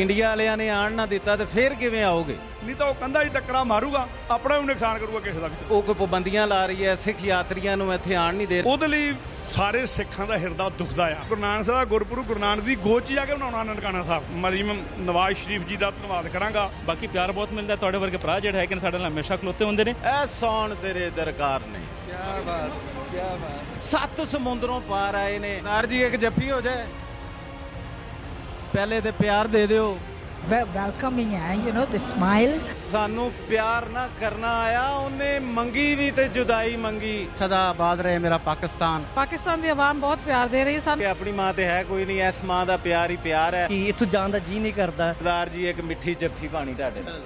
India ਵਾਲਿਆਂ ਨੇ ਆਣ ਨਾ ਦਿੱਤਾ ਤੇ ਫਿਰ ਕਿਵੇਂ ਆਓਗੇ? ਨਹੀਂ ਤਾਂ ਉਹ ਕੰਧਾ ਹੀ ਟੱਕਰਾਂ ਮਾਰੂਗਾ, ਆਪਣਾ ਵੀ ਨੁਕਸਾਨ ਕਰੂਗਾ ਕਿਸੇ ਦਾ ਵੀ। ਉਹ ਕੋਈ ਪਾਬੰਦੀਆਂ ਲਾ ਰਹੀ ਹੈ, ਸਿੱਖ ਯਾਤਰੀਆਂ ਨੂੰ ਇੱਥੇ ਆਣ ਨਹੀਂ ਦੇ। ਉਹਦੇ ਲਈ ਸਾਰੇ ਸਿੱਖਾਂ ਦਾ ਹਿਰਦਾ ਦੁਖਦਾ ਆ। ਗੁਰੂ ਨਾਨਕ ਸਾਹਿਬ ਦਾ ਗੁਰਪੁਰਬ ਗੁਰੂ ਨਾਨਕ ਦੀ ਗੋਦ 'ਚ ਜਾ ਕੇ ਬਣਾਉਣਾ ਨਨਕਾਣਾ ਸਾਹਿਬ। ਮਰੀਮ ਨਵਾਜ਼ ਸ਼ਰੀਫ ਜੀ ਦਾ ਧੰਨਵਾਦ ਕਰਾਂਗਾ। ਬਾਕੀ ਪਿਆਰ ਬਹੁਤ ਮਿਲਦਾ ਤੁਹਾਡੇ ਵਰਗੇ ਭਰਾ ਜਿਹੜੇ ਹੈਗੇ ਨੇ ਸਾਡੇ ਨਾਲ ਹਮੇਸ਼ਾ ਖਲੋਤੇ ਹੁੰਦੇ ਨੇ। ਐ ਸੌਣ ਤੇਰੇ ਦਰਕਾਰ ਨੇ, क्या बात, क्या बात। 7 ਸਮੁੰਦਰੋਂ ਪਾਰ ਆਏ ਨੇ। ਨਾਰ ਜੀ ਇੱਕ ਜੱਫੀ ਹੋ ਜਾਏ, ਪਹਿਲੇ ਤੇ ਪਿਆਰ ਦੇ ਦਿਓ। welcoming है, you know, the smile. ਸਾਨੂੰ ਪਿਆਰ ਨਾ ਕਰਨਾ ਆਇਆ, ਉਹਨੇ ਮੰਗੀ ਵੀ ਤੇ ਜੁਦਾਈ ਮੰਗੀ। सदा आबाद रहे मेरा पाकिस्तान। पाकिस्तान ਦੀ ਆਵਾਮ ਬਹੁਤ ਪਿਆਰ ਦੇ ਰਹੀ ਹੈ ਕਿ ਆਪਣੀ ਮਾਂ ਤੇ ਹੈ ਕੋਈ ਨਹੀਂ, ਇਸ ਮਾਂ ਦਾ ਪਿਆਰ ਹੀ ਪਿਆਰ ਹੈ। ਇੱਥੋਂ ਜਾਣ ਦਾ ਜੀ ਨਹੀਂ ਕਰਦਾ। ਸਰਦਾਰ ਜੀ ਇੱਕ ਮਿੱਠੀ ਜੱਫੀ ਪਾਣੀ ਤੁਹਾਡੇ ਨਾਲ।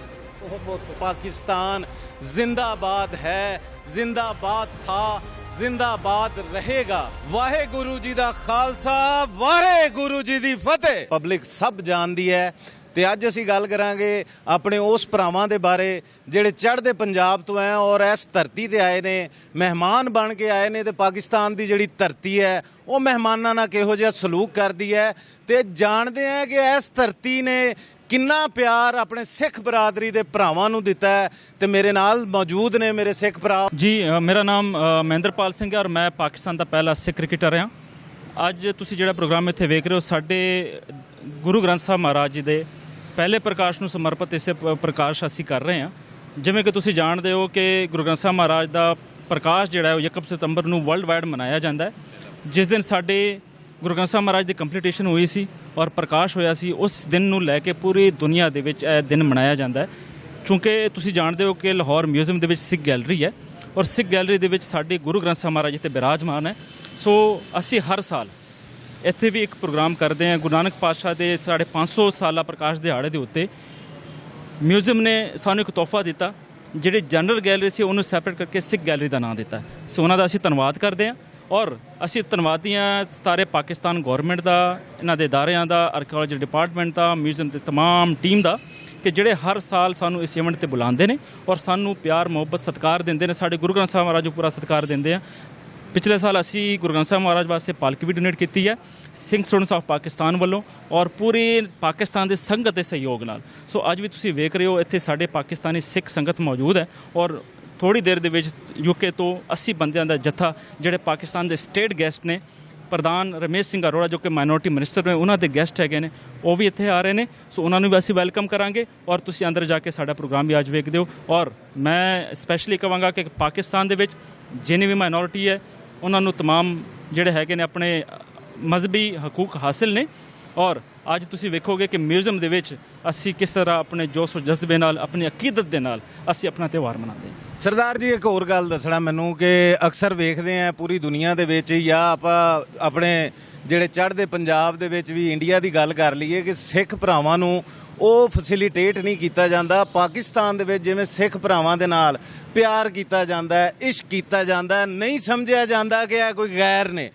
ਪਾਕਿस्तान जिंदाबाद है, जिंदाबाद था, जिंदाबाद रहेगा। वाहेगुरु जी दा खालसा, वाहेगुरु जी दी फतेह। पब्लिक सब जानदी है। ਤੇ ਅੱਜ ਅਸੀਂ ਗੱਲ ਕਰਾਂਗੇ ਆਪਣੇ ਉਸ ਭਰਾਵਾਂ ਦੇ ਬਾਰੇ ਜਿਹੜੇ ਚੜ੍ਹਦੇ ਪੰਜਾਬ ਤੋਂ ਹੈ ਔਰ ਇਸ ਧਰਤੀ ਤੇ ਆਏ ਨੇ, ਮਹਿਮਾਨ ਬਣ ਕੇ ਆਏ ਨੇ। ਤੇ ਪਾਕਿਸਤਾਨ ਦੀ ਜਿਹੜੀ ਧਰਤੀ ਹੈ ਉਹ ਮਹਿਮਾਨਾਂ ਨਾਲ ਕਿਹੋ ਜਿਹਾ ਸਲੂਕ ਕਰਦੀ ਹੈ ਤੇ ਜਾਣਦੇ ਆ ਕਿ ਇਸ ਧਰਤੀ ਨੇ ਕਿੰਨਾ ਪਿਆਰ ਆਪਣੇ ਸਿੱਖ ਬਰਾਦਰੀ ਦੇ ਭਰਾਵਾਂ ਨੂੰ ਦਿੱਤਾ ਹੈ। ਤੇ ਮੇਰੇ ਨਾਲ ਮੌਜੂਦ ਨੇ ਮੇਰੇ ਸਿੱਖ ਭਰਾ। ਜੀ ਮੇਰਾ ਨਾਮ ਮਹਿੰਦਰਪਾਲ ਸਿੰਘ ਹੈ ਔਰ ਮੈਂ ਪਾਕਿਸਤਾਨ ਦਾ ਪਹਿਲਾ ਸਿੱਖ ਕ੍ਰਿਕਟਰ ਹਾਂ। ਅੱਜ ਤੁਸੀਂ ਜਿਹੜਾ ਪ੍ਰੋਗਰਾਮ ਇੱਥੇ ਵੇਖ ਰਹੇ ਹੋ, ਸਾਡੇ ਗੁਰੂ ਗ੍ਰੰਥ ਸਾਹਿਬ ਮਹਾਰਾਜ ਜੀ ਦੇ ਪਹਿਲੇ ਪ੍ਰਕਾਸ਼ ਨੂੰ ਸਮਰਪਿਤ ਇਸੇ ਪ੍ਰਕਾਸ਼ ਅਸੀਂ ਕਰ ਰਹੇ ਹਾਂ। ਜਿਵੇਂ ਕਿ ਤੁਸੀਂ ਜਾਣਦੇ ਹੋ ਕਿ ਗੁਰੂ ਗ੍ਰੰਥ ਸਾਹਿਬ ਮਹਾਰਾਜ ਦਾ ਪ੍ਰਕਾਸ਼ ਜਿਹੜਾ ਹੈ ਉਹ 1 ਸਤੰਬਰ ਨੂੰ ਵਰਲਡ ਵਾਈਡ ਮਨਾਇਆ ਜਾਂਦਾ ਹੈ। ਜਿਸ ਦਿਨ ਸਾਡੇ ਗੁਰੂ ਗ੍ਰੰਥ ਸਾਹਿਬ ਮਹਾਰਾਜ ਦੀ ਕੰਪਲੀਟੇਸ਼ਨ ਹੋਈ ਸੀ ਔਰ ਪ੍ਰਕਾਸ਼ ਹੋਇਆ ਸੀ, ਉਸ ਦਿਨ ਨੂੰ ਲੈ ਕੇ ਪੂਰੀ ਦੁਨੀਆ ਦੇ ਵਿੱਚ ਇਹ ਦਿਨ ਮਨਾਇਆ ਜਾਂਦਾ ਹੈ। ਕਿਉਂਕਿ ਤੁਸੀਂ ਜਾਣਦੇ ਹੋ ਕਿ ਲਾਹੌਰ ਮਿਊਜ਼ੀਅਮ ਦੇ ਵਿੱਚ ਸਿੱਖ ਗੈਲਰੀ ਹੈ ਔਰ ਸਿੱਖ ਗੈਲਰੀ ਦੇ ਵਿੱਚ ਸਾਡੇ ਗੁਰੂ ਗ੍ਰੰਥ ਸਾਹਿਬ ਮਹਾਰਾਜ ਇੱਥੇ ਬਿਰਾਜਮਾਨ ਹੈ। ਸੋ ਅਸੀਂ ਹਰ ਸਾਲ ਇੱਥੇ ਵੀ ਇੱਕ ਪ੍ਰੋਗਰਾਮ ਕਰਦੇ ਹਾਂ। ਗੁਰੂ ਨਾਨਕ ਪਾਤਸ਼ਾਹ ਦੇ 550 ਸਾਲਾ ਪ੍ਰਕਾਸ਼ ਦਿਹਾੜੇ ਦੇ ਉੱਤੇ ਮਿਊਜ਼ੀਅਮ ਨੇ ਸਾਨੂੰ ਇੱਕ ਤੋਹਫਾ ਦਿੱਤਾ। ਜਿਹੜੀ ਜਨਰਲ ਗੈਲਰੀ ਸੀ ਉਹਨੂੰ ਸੈਪਰੇਟ ਕਰਕੇ ਸਿੱਖ ਗੈਲਰੀ ਦਾ ਨਾਮ ਦਿੱਤਾ। ਸੋ ਉਹਨਾਂ ਦਾ ਅਸੀਂ ਧੰਨਵਾਦ ਕਰਦੇ ਹਾਂ ਔਰ ਅਸੀਂ ਧੰਨਵਾਦੀ ਹਾਂ ਸਾਰੇ ਪਾਕਿਸਤਾਨ ਗੌਰਮੈਂਟ ਦਾ, ਇਹਨਾਂ ਦੇ ਅਦਾਰਿਆਂ ਦਾ, ਆਰਕੀਓਲੋਜੀ ਡਿਪਾਰਟਮੈਂਟ ਦਾ, ਮਿਊਜ਼ੀਅਮ ਦੀ ਤਮਾਮ ਟੀਮ ਦਾ, ਕਿ ਜਿਹੜੇ ਹਰ ਸਾਲ ਸਾਨੂੰ ਇਸ ਇਵੈਂਟ ਤੇ ਬੁਲਾਉਂਦੇ ਨੇ ਔਰ ਸਾਨੂੰ ਪਿਆਰ ਮੁਹੱਬਤ ਸਤਿਕਾਰ ਦਿੰਦੇ ਨੇ। ਸਾਡੇ ਗੁਰੂ ਗ੍ਰੰਥ ਸਾਹਿਬ ਮਹਾਰਾਜ ਨੂੰ ਪੂਰਾ ਸਤਿਕਾਰ ਦਿੰਦੇ ਆ। ਪਿਛਲੇ ਸਾਲ ਅਸੀਂ ਗੁਰੂ ਗ੍ਰੰਥ ਸਾਹਿਬ ਮਹਾਰਾਜ ਵਾਸਤੇ ਪਾਲਕੀ ਵੀ ਡੋਨੇਟ ਕੀਤੀ ਹੈ ਸਿੰਘ ਸਟੂਡੈਂਟਸ ਆਫ ਪਾਕਿਸਤਾਨ ਵੱਲੋਂ ਔਰ ਪੂਰੀ ਪਾਕਿਸਤਾਨ ਦੇ ਸੰਗਤ ਦੇ ਸਹਿਯੋਗ ਨਾਲ। ਸੋ ਅੱਜ ਵੀ ਤੁਸੀਂ ਵੇਖ ਰਹੇ ਹੋ ਇੱਥੇ ਸਾਡੇ ਪਾਕਿਸਤਾਨੀ ਸਿੱਖ ਸੰਗਤ ਮੌਜੂਦ ਹੈ ਔਰ ਥੋੜ੍ਹੀ ਦੇਰ ਦੇ ਵਿੱਚ ਯੂਕੇ ਤੋਂ 80 ਬੰਦਿਆਂ ਦਾ ਜੱਥਾ, ਜਿਹੜੇ ਪਾਕਿਸਤਾਨ ਦੇ ਸਟੇਟ ਗੈਸਟ ਨੇ, ਪ੍ਰਧਾਨ ਰਮੇਸ਼ ਸਿੰਘ ਅਰੋੜਾ ਜੋ ਕਿ ਮਾਈਨੋਰਟੀ ਮਿਨਿਸਟਰ ਨੇ, ਉਹਨਾਂ ਦੇ ਗੈਸਟ ਹੈਗੇ ਨੇ, ਉਹ ਵੀ ਇੱਥੇ ਆ ਰਹੇ ਨੇ। ਸੋ ਉਹਨਾਂ ਨੂੰ ਵੀ ਅਸੀਂ ਵੈਲਕਮ ਕਰਾਂਗੇ ਔਰ ਤੁਸੀਂ ਅੰਦਰ ਜਾ ਕੇ ਸਾਡਾ ਪ੍ਰੋਗਰਾਮ ਵੀ ਅੱਜ ਵੇਖਦੇ ਹੋ। ਔਰ ਮੈਂ ਸਪੈਸ਼ਲੀ ਕਹਾਂਗਾ ਕਿ ਪਾਕਿਸਤਾਨ ਦੇ ਵਿੱਚ ਜਿੰਨੀ ਵੀ ਮਾਈਨੋਰਟੀ ਹੈ ਉਹਨਾਂ ਨੂੰ ਤਮਾਮ ਜਿਹੜੇ ਹੈਗੇ ਨੇ ਆਪਣੇ ਮਜ਼ਹਬੀ ਹਕੂਕ ਹਾਸਿਲ ਨੇ। ਔਰ ਅੱਜ ਤੁਸੀਂ ਵੇਖੋਗੇ ਕਿ ਮਿਊਜ਼ੀਅਮ ਦੇ ਵਿੱਚ ਅਸੀਂ ਕਿਸ ਤਰ੍ਹਾਂ ਆਪਣੇ ਜੋਸ਼ ਜਜ਼ਬੇ ਨਾਲ, ਆਪਣੀ ਅਕੀਦਤ ਦੇ ਨਾਲ ਅਸੀਂ ਆਪਣਾ ਤਿਉਹਾਰ ਮਨਾਉਂਦੇ ਹਾਂ। ਸਰਦਾਰ ਜੀ ਇੱਕ ਹੋਰ ਗੱਲ ਦੱਸਣਾ ਮੈਨੂੰ ਕਿ ਅਕਸਰ ਵੇਖਦੇ ਆ ਪੂਰੀ ਦੁਨੀਆ ਦੇ ਵਿੱਚ ਜਾਂ ਆਪਾਂ ਆਪਣੇ ਜਿਹੜੇ ਚੜ੍ਹਦੇ ਪੰਜਾਬ ਦੇ ਵਿੱਚ ਵੀ ਇੰਡੀਆ ਦੀ ਗੱਲ ਕਰ ਲਈਏ ਕਿ ਸਿੱਖ ਭਰਾਵਾਂ ਨੂੰ ਉਹ ਫੈਸਿਲੀਟੇਟ ਨਹੀਂ ਕੀਤਾ ਜਾਂਦਾ। ਪਾਕਿਸਤਾਨ ਦੇ ਵਿੱਚ ਜਿਵੇਂ ਸਿੱਖ ਭਰਾਵਾਂ ਦੇ ਨਾਲ ਪਿਆਰ ਕੀਤਾ ਜਾਂਦਾ ਹੈ, ਇਸ਼ਕ ਕੀਤਾ ਜਾਂਦਾ ਹੈ, ਨਹੀਂ ਸਮਝਿਆ ਜਾਂਦਾ ਕਿ ਇਹ ਕੋਈ ਗੈਰ ਨੇ।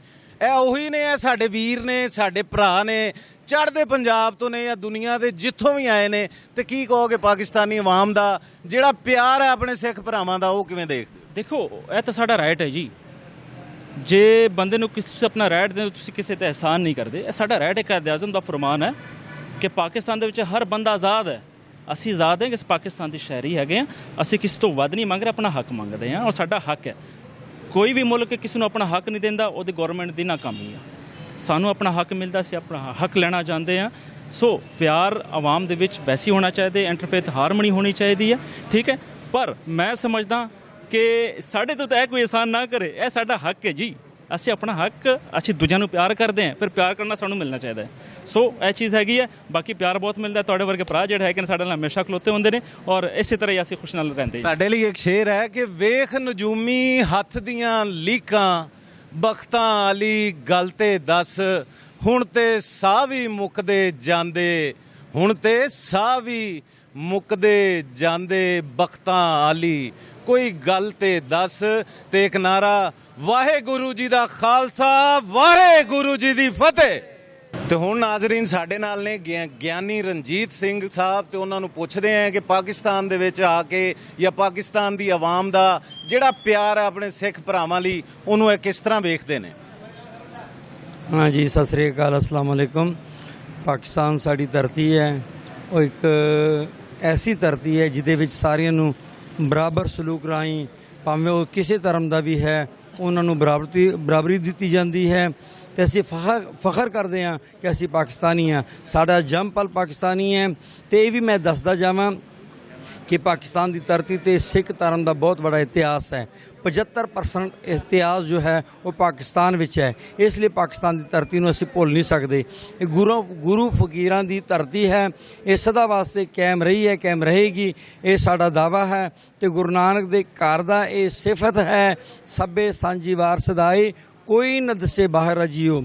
ਇਹ ਉਹੀ ਨੇ, ਇਹ ਸਾਡੇ ਵੀਰ ਨੇ, ਸਾਡੇ ਭਰਾ ਨੇ, ਚੜ੍ਹਦੇ ਪੰਜਾਬ ਤੋਂ ਨੇ ਜਾਂ ਦੁਨੀਆ ਦੇ ਜਿੱਥੋਂ ਵੀ ਆਏ ਨੇ। ਤੇ ਕੀ ਕਹੋਗੇ ਪਾਕਿਸਤਾਨੀ ਆਵਾਮ ਦਾ ਜਿਹੜਾ ਪਿਆਰ ਹੈ ਆਪਣੇ ਸਿੱਖ ਭਰਾਵਾਂ ਦਾ, ਉਹ ਕਿਵੇਂ ਦੇਖਦੇ? ਦੇਖੋ, ਇਹ ਤਾਂ ਸਾਡਾ ਰਾਈਟ ਹੈ ਜੀ। ਜੇ ਬੰਦੇ ਨੂੰ ਕਿਸੇ ਆਪਣਾ ਰਾਈਟ ਦੇ ਤੁਸੀਂ ਕਿਸੇ ਤੇ ਅਹਿਸਾਨ ਨਹੀਂ ਕਰਦੇ। ਇਹ ਸਾਡਾ ਰਾਈਟ ਹੈ। ਕਾਇਦ-ਏ-ਆਜ਼ਮ ਦਾ ਫਰਮਾਨ ਹੈ ਕਿ ਪਾਕਿਸਤਾਨ ਦੇ ਵਿੱਚ ਹਰ ਬੰਦਾ ਆਜ਼ਾਦ ਹੈ। ਅਸੀਂ ਆਜ਼ਾਦ ਹਾਂ ਕਿ ਪਾਕਿਸਤਾਨ ਦੇ ਸ਼ਹਿਰੀ ਹੈਗੇ ਹਾਂ। ਅਸੀਂ ਕਿਸੇ ਤੋਂ ਵੱਧ ਨਹੀਂ ਮੰਗ ਰਹੇ, ਆਪਣਾ ਹੱਕ ਮੰਗਦੇ ਹਾਂ ਔਰ ਸਾਡਾ ਹੱਕ ਹੈ। ਕੋਈ ਵੀ ਮੁਲਕ ਕਿਸੇ ਨੂੰ ਆਪਣਾ ਹੱਕ ਨਹੀਂ ਦਿੰਦਾ, ਉਹਦੀ ਗੌਰਮੈਂਟ ਦੀ ਨਾਕਾਮੀ ਆ। ਸਾਨੂੰ ਆਪਣਾ ਹੱਕ ਮਿਲਦਾ, ਅਸੀਂ ਆਪਣਾ ਹੱਕ ਲੈਣਾ ਚਾਹੁੰਦੇ ਹਾਂ। ਸੋ ਪਿਆਰ ਆਵਾਮ ਦੇ ਵਿੱਚ ਵੈਸੀ ਹੋਣਾ ਚਾਹੀਦਾ, ਇੰਟਰਫੇਥ ਹਾਰਮਨੀ ਹੋਣੀ ਚਾਹੀਦੀ ਹੈ, ਠੀਕ ਹੈ। ਪਰ ਮੈਂ ਸਮਝਦਾ ਕਿ ਸਾਡੇ ਤੋਂ ਤਾਂ ਇਹ ਕੋਈ ਆਸਾਨ ਨਾ ਕਰੇ। ਇਹ ਸਾਡਾ ਹੱਕ ਹੈ ਜੀ। ਅਸੀਂ ਆਪਣਾ ਹੱਕ, ਅਸੀਂ ਦੂਜਿਆਂ ਨੂੰ ਪਿਆਰ ਕਰਦੇ ਹਾਂ, ਫਿਰ ਪਿਆਰ ਕਰਨਾ ਸਾਨੂੰ ਮਿਲਣਾ ਚਾਹੀਦਾ ਹੈ। ਸੋ ਇਹ ਚੀਜ਼ ਹੈਗੀ ਹੈ। ਬਾਕੀ ਪਿਆਰ ਬਹੁਤ ਮਿਲਦਾ। ਤੁਹਾਡੇ ਵਰਗੇ ਭਰਾ ਜਿਹੜੇ ਹੈਗੇ ਨੇ ਸਾਡੇ ਨਾਲ ਹਮੇਸ਼ਾ ਖਲੋਤੇ ਹੁੰਦੇ ਨੇ ਔਰ ਇਸੇ ਤਰ੍ਹਾਂ ਹੀ ਅਸੀਂ ਖੁਸ਼ ਨਾਲ ਰਹਿੰਦੇ। ਤੁਹਾਡੇ ਲਈ ਇੱਕ ਸ਼ੇਰ ਹੈ ਕਿ ਵੇਖ ਨਜੂਮੀ ਹੱਥ ਦੀਆਂ ਲੀਕਾਂ, ਬਖਤਾਂ ਵਾਲੀ ਗੱਲ ਤੇ ਦੱਸ, ਹੁਣ ਤੇ ਸਾਹ ਵੀ ਮੁੱਕਦੇ ਜਾਂਦੇ, ਹੁਣ ਤੇ ਸਾਹ ਵੀ ਮੁੱਕਦੇ ਜਾਂਦੇ, ਬਖਤਾਂ ਵਾਲੀ ਕੋਈ ਗੱਲ ਤੇ ਦੱਸ। ਤੇ ਇੱਕ ਨਾਰਾ ਵਾਹਿਗੁਰੂ ਜੀ ਦਾ ਖਾਲਸਾ, ਵਾਹਿਗੁਰੂ ਜੀ ਦੀ ਫਤਿਹ। ਤੇ ਹੁਣ ਨਾਜ਼ਰੀਨ ਸਾਡੇ ਨਾਲ ਨੇ ਗਿਆਨੀ ਰਣਜੀਤ ਸਿੰਘ ਸਾਹਿਬ ਤੇ ਉਹਨਾਂ ਨੂੰ ਪੁੱਛਦੇ ਆ ਕਿ ਪਾਕਿਸਤਾਨ ਦੇ ਵਿੱਚ ਆ ਕੇ ਜਾਂ ਪਾਕਿਸਤਾਨ ਦੀ ਆਵਾਮ ਦਾ ਜਿਹੜਾ ਪਿਆਰ ਹੈ ਆਪਣੇ ਸਿੱਖ ਭਰਾਵਾਂ ਲਈ, ਉਹਨੂੰ ਇਹ ਕਿਸ ਤਰ੍ਹਾਂ ਵੇਖਦੇ ਨੇ। हाँ जी, सत श्री अकाल, अस्सलाम वालेकुम। पाकिस्तान साड़ी धरती है ਉਹ ਇੱਕ ਐਸੀ ਧਰਤੀ ਹੈ ਜਿਹਦੇ ਵਿੱਚ ਸਾਰਿਆਂ ਨੂੰ ਬਰਾਬਰ ਸਲੂਕ ਰਾਹੀਂ, ਭਾਵੇਂ ਉਹ ਕਿਸੇ ਧਰਮ ਦਾ ਵੀ ਹੈ, ਉਹਨਾਂ ਨੂੰ ਬਰਾਬਰੀ ਦਿੱਤੀ ਜਾਂਦੀ ਹੈ। ਤੇ ਅਸੀਂ ਫਖਰ ਕਰਦੇ ਹਾਂ ਕਿ ਅਸੀਂ ਪਾਕਿਸਤਾਨੀ ਹਾਂ, ਸਾਡਾ ਜੰਮਪਲ ਪਾਕਿਸਤਾਨੀ ਹੈ। ਤੇ ਇਹ ਵੀ ਮੈਂ ਦੱਸਦਾ ਜਾਵਾਂ ਕਿ ਪਾਕਿਸਤਾਨ ਦੀ ਧਰਤੀ ਤੇ ਸਿੱਖ ਧਰਮ ਦਾ ਬਹੁਤ ਵੱਡਾ ਇਤਿਹਾਸ ਹੈ। 75% ਇਤਿਹਾਸ ਜੋ ਹੈ ਉਹ ਪਾਕਿਸਤਾਨ ਵਿੱਚ ਹੈ। ਇਸ ਲਈ ਪਾਕਿਸਤਾਨ ਦੀ ਧਰਤੀ ਨੂੰ ਅਸੀਂ ਭੁੱਲ ਨਹੀਂ ਸਕਦੇ। ਇਹ ਗੁਰੂ ਫਕੀਰਾਂ ਦੀ ਧਰਤੀ ਹੈ, ਇਹ ਸਦਾ ਵਾਸਤੇ ਕਾਇਮ ਰਹੀ ਹੈ, ਕਾਇਮ ਰਹੇਗੀ, ਇਹ ਸਾਡਾ ਦਾਵਾ ਹੈ। ਤੇ ਗੁਰੂ ਨਾਨਕ ਦੇ ਘਰ ਦਾ ਇਹ ਸਿਫਤ ਹੈ, ਸਭੇ ਸਾਂਝੀ ਵਾਰ ਸਦਾਈ, ਕੋਈ ਨ ਦਸੇ ਬਾਹਰ ਅਜੀਓ,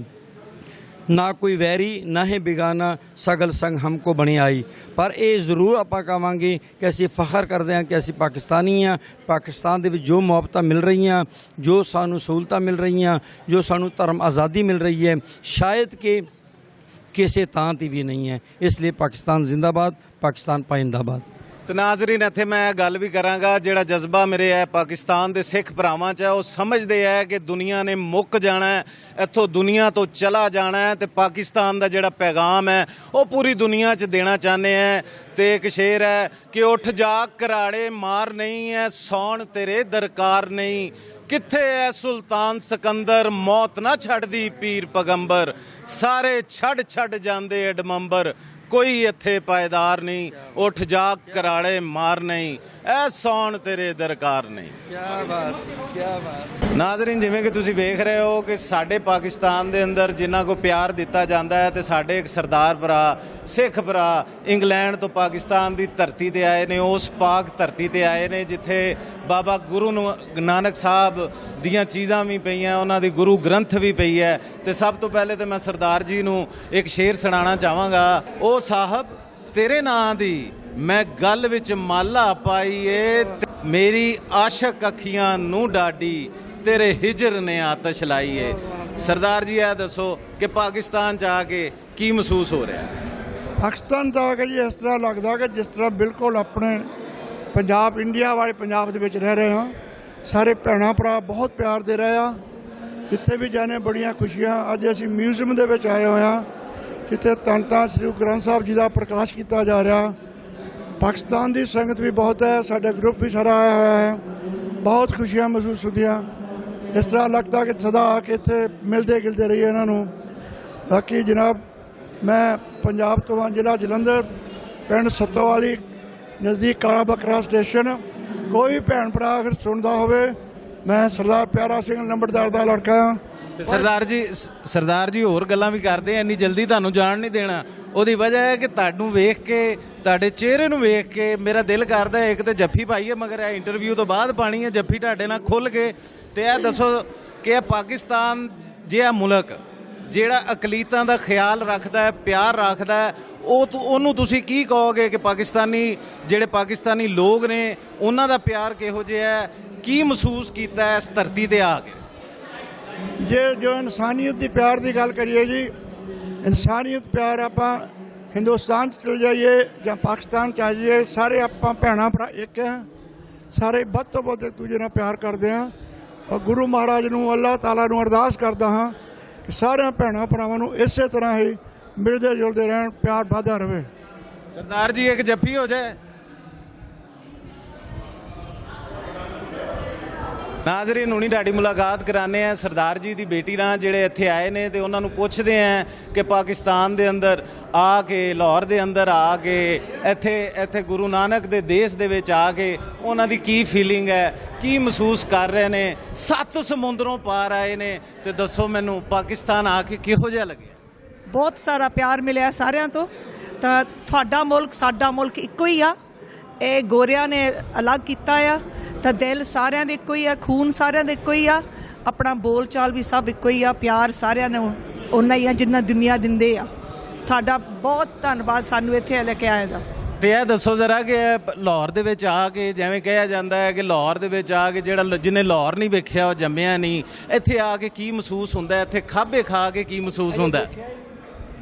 ਨਾ ਕੋਈ ਵੈਰੀ ਨਾ ਹੈ ਬਿਗਾਨਾ, ਸਗਲ ਸੰਗ ਹਮਕੋ ਬਣੀ ਆਈ। ਪਰ ਇਹ ਜ਼ਰੂਰ ਆਪਾਂ ਕਹਾਂਗੇ ਕਿ ਅਸੀਂ ਫਖਰ ਕਰਦੇ ਹਾਂ ਕਿ ਅਸੀਂ ਪਾਕਿਸਤਾਨੀ ਹਾਂ। ਪਾਕਿਸਤਾਨ ਦੇ ਵਿੱਚ ਜੋ ਮੁਹੱਬਤਾਂ ਮਿਲ ਰਹੀਆਂ, ਜੋ ਸਾਨੂੰ ਸਹੂਲਤਾਂ ਮਿਲ ਰਹੀਆਂ, ਜੋ ਸਾਨੂੰ ਧਰਮ ਆਜ਼ਾਦੀ ਮਿਲ ਰਹੀ ਹੈ, ਸ਼ਾਇਦ ਕਿ ਕਿਸੇ ਥਾਂ 'ਤੇ ਵੀ ਨਹੀਂ ਹੈ। ਇਸ ਲਈ ਪਾਕਿਸਤਾਨ ਜ਼ਿੰਦਾਬਾਦ, ਪਾਕਿਸਤਾਨ ਪਾਇੰਦਾਬਾਦ। ਤੇ ਨਾਜ਼ਰੀਨ, ਇੱਥੇ ਮੈਂ ਗੱਲ ਵੀ ਕਰਾਂਗਾ, ਜਿਹੜਾ ਜਜ਼ਬਾ ਮੇਰੇ ਹੈ ਪਾਕਿਸਤਾਨ ਦੇ ਸਿੱਖ ਭਰਾਵਾਂ 'ਚ ਹੈ, ਉਹ ਸਮਝਦੇ ਹੈ ਕਿ ਦੁਨੀਆ ਨੇ ਮੁੱਕ ਜਾਣਾ ਹੈ, ਇੱਥੋਂ ਦੁਨੀਆ ਤੋਂ ਚਲਾ ਜਾਣਾ ਹੈ। ਤੇ ਪਾਕਿਸਤਾਨ ਦਾ ਜਿਹੜਾ ਪੈਗਾਮ ਹੈ ਉਹ ਪੂਰੀ ਦੁਨੀਆ 'ਚ ਦੇਣਾ ਚਾਹੁੰਦੇ ਹੈ। ਤੇ ਇੱਕ ਸ਼ੇਰ ਹੈ ਕਿ ਉੱਠ ਜਾਗ ਘਰਾੜੇ ਮਾਰ ਨਹੀਂ ਹੈ, ਸੌਣ ਤੇਰੇ ਦਰਕਾਰ ਨਹੀਂ, ਕਿੱਥੇ ਹੈ ਸੁਲਤਾਨ ਸਿਕੰਦਰ, ਮੌਤ ਨਾ ਛੱਡਦੀ ਪੀਰ ਪੈਗੰਬਰ, ਸਾਰੇ ਛੱਡ ਜਾਂਦੇ ਅਡਮੰਬਰ, ਕੋਈ ਇੱਥੇ ਪਾਇਦਾਰ ਨਹੀਂ, ਉੱਠ ਜਾਗ ਘਰਾੜੇ ਮਾਰ ਨਹੀਂ, ਐ ਸੌਣ ਤੇਰੇ ਦਰਕਾਰ ਨਹੀਂ। ਕਿਆ ਬਾਤ। ਨਾਜ਼ਰੀਨ, ਜਿਵੇਂ ਕਿ ਤੁਸੀਂ ਵੇਖ ਰਹੇ ਹੋ ਕਿ ਸਾਡੇ ਪਾਕਿਸਤਾਨ ਦੇ ਅੰਦਰ ਜਿਨ੍ਹਾਂ ਕੋ ਪਿਆਰ ਦਿੱਤਾ ਜਾਂਦਾ ਹੈ, ਤੇ ਸਾਡੇ ਇੱਕ ਸਰਦਾਰ ਭਰਾ, ਸਿੱਖ ਭਰਾ ਇੰਗਲੈਂਡ ਤੋਂ ਪਾਕਿਸਤਾਨ ਦੀ ਧਰਤੀ ਤੇ ਆਏ ਨੇ, ਉਸ ਪਾਕ ਧਰਤੀ ਤੇ ਆਏ ਨੇ ਜਿੱਥੇ ਬਾਬਾ ਗੁਰੂ ਨਾਨਕ ਸਾਹਿਬ ਦੀਆਂ ਚੀਜ਼ਾਂ ਵੀ ਪਈਆਂ, ਉਹਨਾਂ ਦੀ ਗੁਰੂ ਗ੍ਰੰਥ ਵੀ ਪਈ ਹੈ। ਤੇ ਸਭ ਤੋਂ ਪਹਿਲੇ ਤਾਂ ਮੈਂ ਸਰਦਾਰ ਜੀ ਨੂੰ ਇੱਕ ਸ਼ੇਰ ਸੁਣਾਉਣਾ ਚਾਹਾਂਗਾ। ਉਹ ਸਾਹਿਬ ਤੇਰੇ ਨਾਂ ਦੀ ਮੈਂ ਗੱਲ ਵਿੱਚ ਮਾਲਾ ਪਾਈ ਏ, ਮੇਰੀ ਆਸ਼ਕ ਅੱਖੀਆਂ ਨੂੰ ਡਾਡੀ, ਤੇਰੇ ਹਿਜਰ ਨੇ ਆਤਸ਼ ਲਾਈ ਏ। ਸਰਦਾਰ ਜੀ ਇਹ ਦੱਸੋ ਕਿ ਪਾਕਿਸਤਾਨ 'ਚ ਆ ਕੇ ਕੀ ਮਹਿਸੂਸ ਹੋ ਰਿਹਾ? ਪਾਕਿਸਤਾਨ ਜਾ ਕੇ ਜੀ ਇਸ ਤਰ੍ਹਾਂ ਲੱਗਦਾ ਕਿ ਜਿਸ ਤਰ੍ਹਾਂ ਬਿਲਕੁਲ ਆਪਣੇ ਪੰਜਾਬ, ਇੰਡੀਆ ਵਾਲੇ ਪੰਜਾਬ ਦੇ ਵਿੱਚ ਰਹਿ ਰਹੇ ਹਾਂ। ਸਾਰੇ ਭੈਣਾਂ ਭਰਾ ਬਹੁਤ ਪਿਆਰ ਦੇ ਰਹੇ ਆ, ਜਿੱਥੇ ਵੀ ਜਾਣੇ ਬੜੀਆਂ ਖੁਸ਼ੀਆਂ। ਅੱਜ ਅਸੀਂ ਮਿਊਜ਼ੀਅਮ ਦੇ ਵਿੱਚ ਆਏ ਹੋਏ ਹਾਂ, ਜਿੱਥੇ ਧੰਨ ਧੰਨ ਸ੍ਰੀ ਗੁਰੂ ਗ੍ਰੰਥ ਸਾਹਿਬ ਜੀ ਦਾ ਪ੍ਰਕਾਸ਼ ਕੀਤਾ ਜਾ ਰਿਹਾ। ਪਾਕਿਸਤਾਨ ਦੀ ਸੰਗਤ ਵੀ ਬਹੁਤ ਹੈ, ਸਾਡਾ ਗਰੁੱਪ ਵੀ ਸਾਰਾ ਆਇਆ ਹੋਇਆ ਹੈ। ਬਹੁਤ ਖੁਸ਼ੀਆਂ ਮਹਿਸੂਸ ਹੁੰਦੀਆਂ, ਇਸ ਤਰ੍ਹਾਂ ਲੱਗਦਾ ਕਿ ਸਦਾ ਆ ਕੇ ਇੱਥੇ ਮਿਲਦੇ ਗਿਲਦੇ ਰਹੀਏ ਇਹਨਾਂ ਨੂੰ। ਬਾਕੀ ਜਨਾਬ, ਮੈਂ ਪੰਜਾਬ ਤੋਂ ਹਾਂ, ਜ਼ਿਲ੍ਹਾ ਜਲੰਧਰ, ਪਿੰਡ ਸੱਤੋਵਾਲੀ, ਨਜ਼ਦੀਕ ਕਾਲਾ ਬੱਕਰਾ ਸਟੇਸ਼ਨ। ਕੋਈ ਭੈਣ ਭਰਾ ਅਗਰ ਸੁਣਦਾ ਹੋਵੇ, ਮੈਂ ਸਰਦਾਰ ਪਿਆਰਾ ਸਿੰਘ ਲੰਬੜਦਾਰ ਦਾ ਲੜਕਾ ਹਾਂ। ਤੇ ਸਰਦਾਰ ਜੀ ਹੋਰ ਗੱਲਾਂ ਵੀ ਕਰਦੇ ਆ, ਇੰਨੀ ਜਲਦੀ ਤੁਹਾਨੂੰ ਜਾਣ ਨਹੀਂ ਦੇਣਾ। ਉਹਦੀ ਵਜ੍ਹਾ ਹੈ ਕਿ ਤੁਹਾਨੂੰ ਵੇਖ ਕੇ, ਤੁਹਾਡੇ ਚਿਹਰੇ ਨੂੰ ਵੇਖ ਕੇ ਮੇਰਾ ਦਿਲ ਕਰਦਾ ਇੱਕ ਤੇ ਜੱਫੀ ਪਾਈਏ, ਮਗਰ ਇਹ ਇੰਟਰਵਿਊ ਤੋਂ ਬਾਅਦ ਪਾਣੀ ਹੈ ਜੱਫੀ ਤੁਹਾਡੇ ਨਾਲ ਖੁੱਲ੍ਹ ਕੇ। ਤੇ ਇਹ ਦੱਸੋ ਕਿ ਇਹ ਪਾਕਿਸਤਾਨ ਜਿਹਾ ਮੁਲਕ ਜਿਹੜਾ ਅਕਲੀਤਾਂ ਦਾ ਖਿਆਲ ਰੱਖਦਾ ਹੈ, ਪਿਆਰ ਰੱਖਦਾ ਹੈ, ਉਹਨੂੰ ਤੁਸੀਂ ਕੀ ਕਹੋਗੇ ਕਿ ਜਿਹੜੇ ਪਾਕਿਸਤਾਨੀ ਲੋਕ ਨੇ ਉਹਨਾਂ ਦਾ ਪਿਆਰ ਕਿਹੋ ਜਿਹਾ ਹੈ? ਕੀ ਮਹਿਸੂਸ ਕੀਤਾ ਇਸ ਧਰਤੀ ਤੇ ਆ ਕੇ? ਜੋ ਇਨਸਾਨੀਅਤ ਦੀ ਪਿਆਰ ਦੀ ਗੱਲ ਕਰੀਏ ਜੀ, ਇਨਸਾਨੀਅਤ ਪਿਆਰ ਆਪਾਂ ਹਿੰਦੁਸਤਾਨ 'ਚ ਚਲ ਜਾਈਏ ਜਾਂ ਪਾਕਿਸਤਾਨ 'ਚ ਆ ਜਾਈਏ, ਸਾਰੇ ਆਪਾਂ ਭੈਣਾਂ ਭਰਾ ਇੱਕ ਹੈ। ਸਾਰੇ ਵੱਧ ਤੋਂ ਵੱਧ ਇੱਕ ਦੂਜੇ ਨਾਲ ਪਿਆਰ ਕਰਦੇ ਹਾਂ। ਔਰ ਗੁਰੂ ਮਹਾਰਾਜ ਨੂੰ, ਅੱਲਾਹ ਤਾਲਾ ਨੂੰ ਅਰਦਾਸ ਕਰਦਾ ਹਾਂ ਕਿ ਸਾਰਿਆਂ ਭੈਣਾਂ ਭਰਾਵਾਂ ਨੂੰ ਇਸੇ ਤਰ੍ਹਾਂ ਹੀ ਮਿਲਦੇ ਜੁਲਦੇ ਰਹਿਣ, ਪਿਆਰ ਵੱਧਦਾ ਰਹੇ। ਸਰਦਾਰ ਜੀ ਇੱਕ ਜੱਫੀ ਹੋ ਜਾਏ। ਨਾਜ਼ਰੀਨ, ਹੁਣੀ ਤੁਹਾਡੀ ਮੁਲਾਕਾਤ ਕਰਾਉਂਦੇ ਆ ਸਰਦਾਰ ਜੀ ਦੀ ਬੇਟੀ ਨਾਲ, ਜਿਹੜੇ ਇੱਥੇ ਆਏ ਨੇ, ਤੇ ਉਹਨਾਂ ਨੂੰ ਪੁੱਛਦੇ ਆ ਕਿ ਪਾਕਿਸਤਾਨ ਦੇ ਅੰਦਰ ਆ ਕੇ, ਲਾਹੌਰ ਦੇ ਅੰਦਰ ਆ ਕੇ, ਇੱਥੇ ਗੁਰੂ ਨਾਨਕ ਦੇ ਦੇਸ਼ ਦੇ ਵਿੱਚ ਆ ਕੇ ਉਹਨਾਂ ਦੀ ਕੀ ਫੀਲਿੰਗ ਹੈ, ਕੀ ਮਹਿਸੂਸ ਕਰ ਰਹੇ ਨੇ। 7 ਸਮੁੰਦਰੋਂ ਪਾਰ ਆਏ ਨੇ, ਤੇ ਦੱਸੋ ਮੈਨੂੰ ਪਾਕਿਸਤਾਨ ਆ ਕੇ ਕਿਹੋ ਜਿਹਾ ਲੱਗਿਆ? ਬਹੁਤ ਸਾਰਾ ਪਿਆਰ ਮਿਲਿਆ ਸਾਰਿਆਂ ਤੋਂ। ਤਾਂ ਤੁਹਾਡਾ ਮੁਲਕ, ਸਾਡਾ ਮੁਲਕ ਇੱਕੋ ਹੀ ਆ। ਇਹ ਗੋਰਿਆਂ ਨੇ ਅਲੱਗ ਕੀਤਾ ਆ, ਤਾਂ ਦਿਲ ਸਾਰਿਆਂ ਦੇ ਇੱਕੋ ਹੀ ਆ, ਖੂਨ ਸਾਰਿਆਂ ਦੇ ਇੱਕੋ ਹੀ ਆ, ਆਪਣਾ ਬੋਲ ਚਾਲ ਵੀ ਸਭ ਇੱਕੋ ਹੀ ਆ। ਪਿਆਰ ਸਾਰਿਆਂ ਨੂੰ ਓਨਾ ਹੀ ਆ ਜਿੰਨਾ ਦੁਨੀਆ ਦਿੰਦੇ ਆ। ਤੁਹਾਡਾ ਬਹੁਤ ਧੰਨਵਾਦ ਸਾਨੂੰ ਇੱਥੇ ਲੈ ਕੇ ਆਏ ਦਾ। ਤੇ ਇਹ ਦੱਸੋ ਜ਼ਰਾ ਕਿ ਲਾਹੌਰ ਦੇ ਵਿੱਚ ਆ ਕੇ, ਜਿਵੇਂ ਕਿਹਾ ਜਾਂਦਾ ਹੈ ਕਿ ਲਾਹੌਰ ਦੇ ਵਿੱਚ ਆ ਕੇ ਜਿਹਨੇ ਲਾਹੌਰ ਨਹੀਂ ਵੇਖਿਆ ਉਹ ਜੰਮਿਆ ਨਹੀਂ, ਇੱਥੇ ਆ ਕੇ ਕੀ ਮਹਿਸੂਸ ਹੁੰਦਾ? ਇੱਥੇ ਖਾਬੇ ਖਾ ਕੇ ਕੀ ਮਹਿਸੂਸ ਹੁੰਦਾ?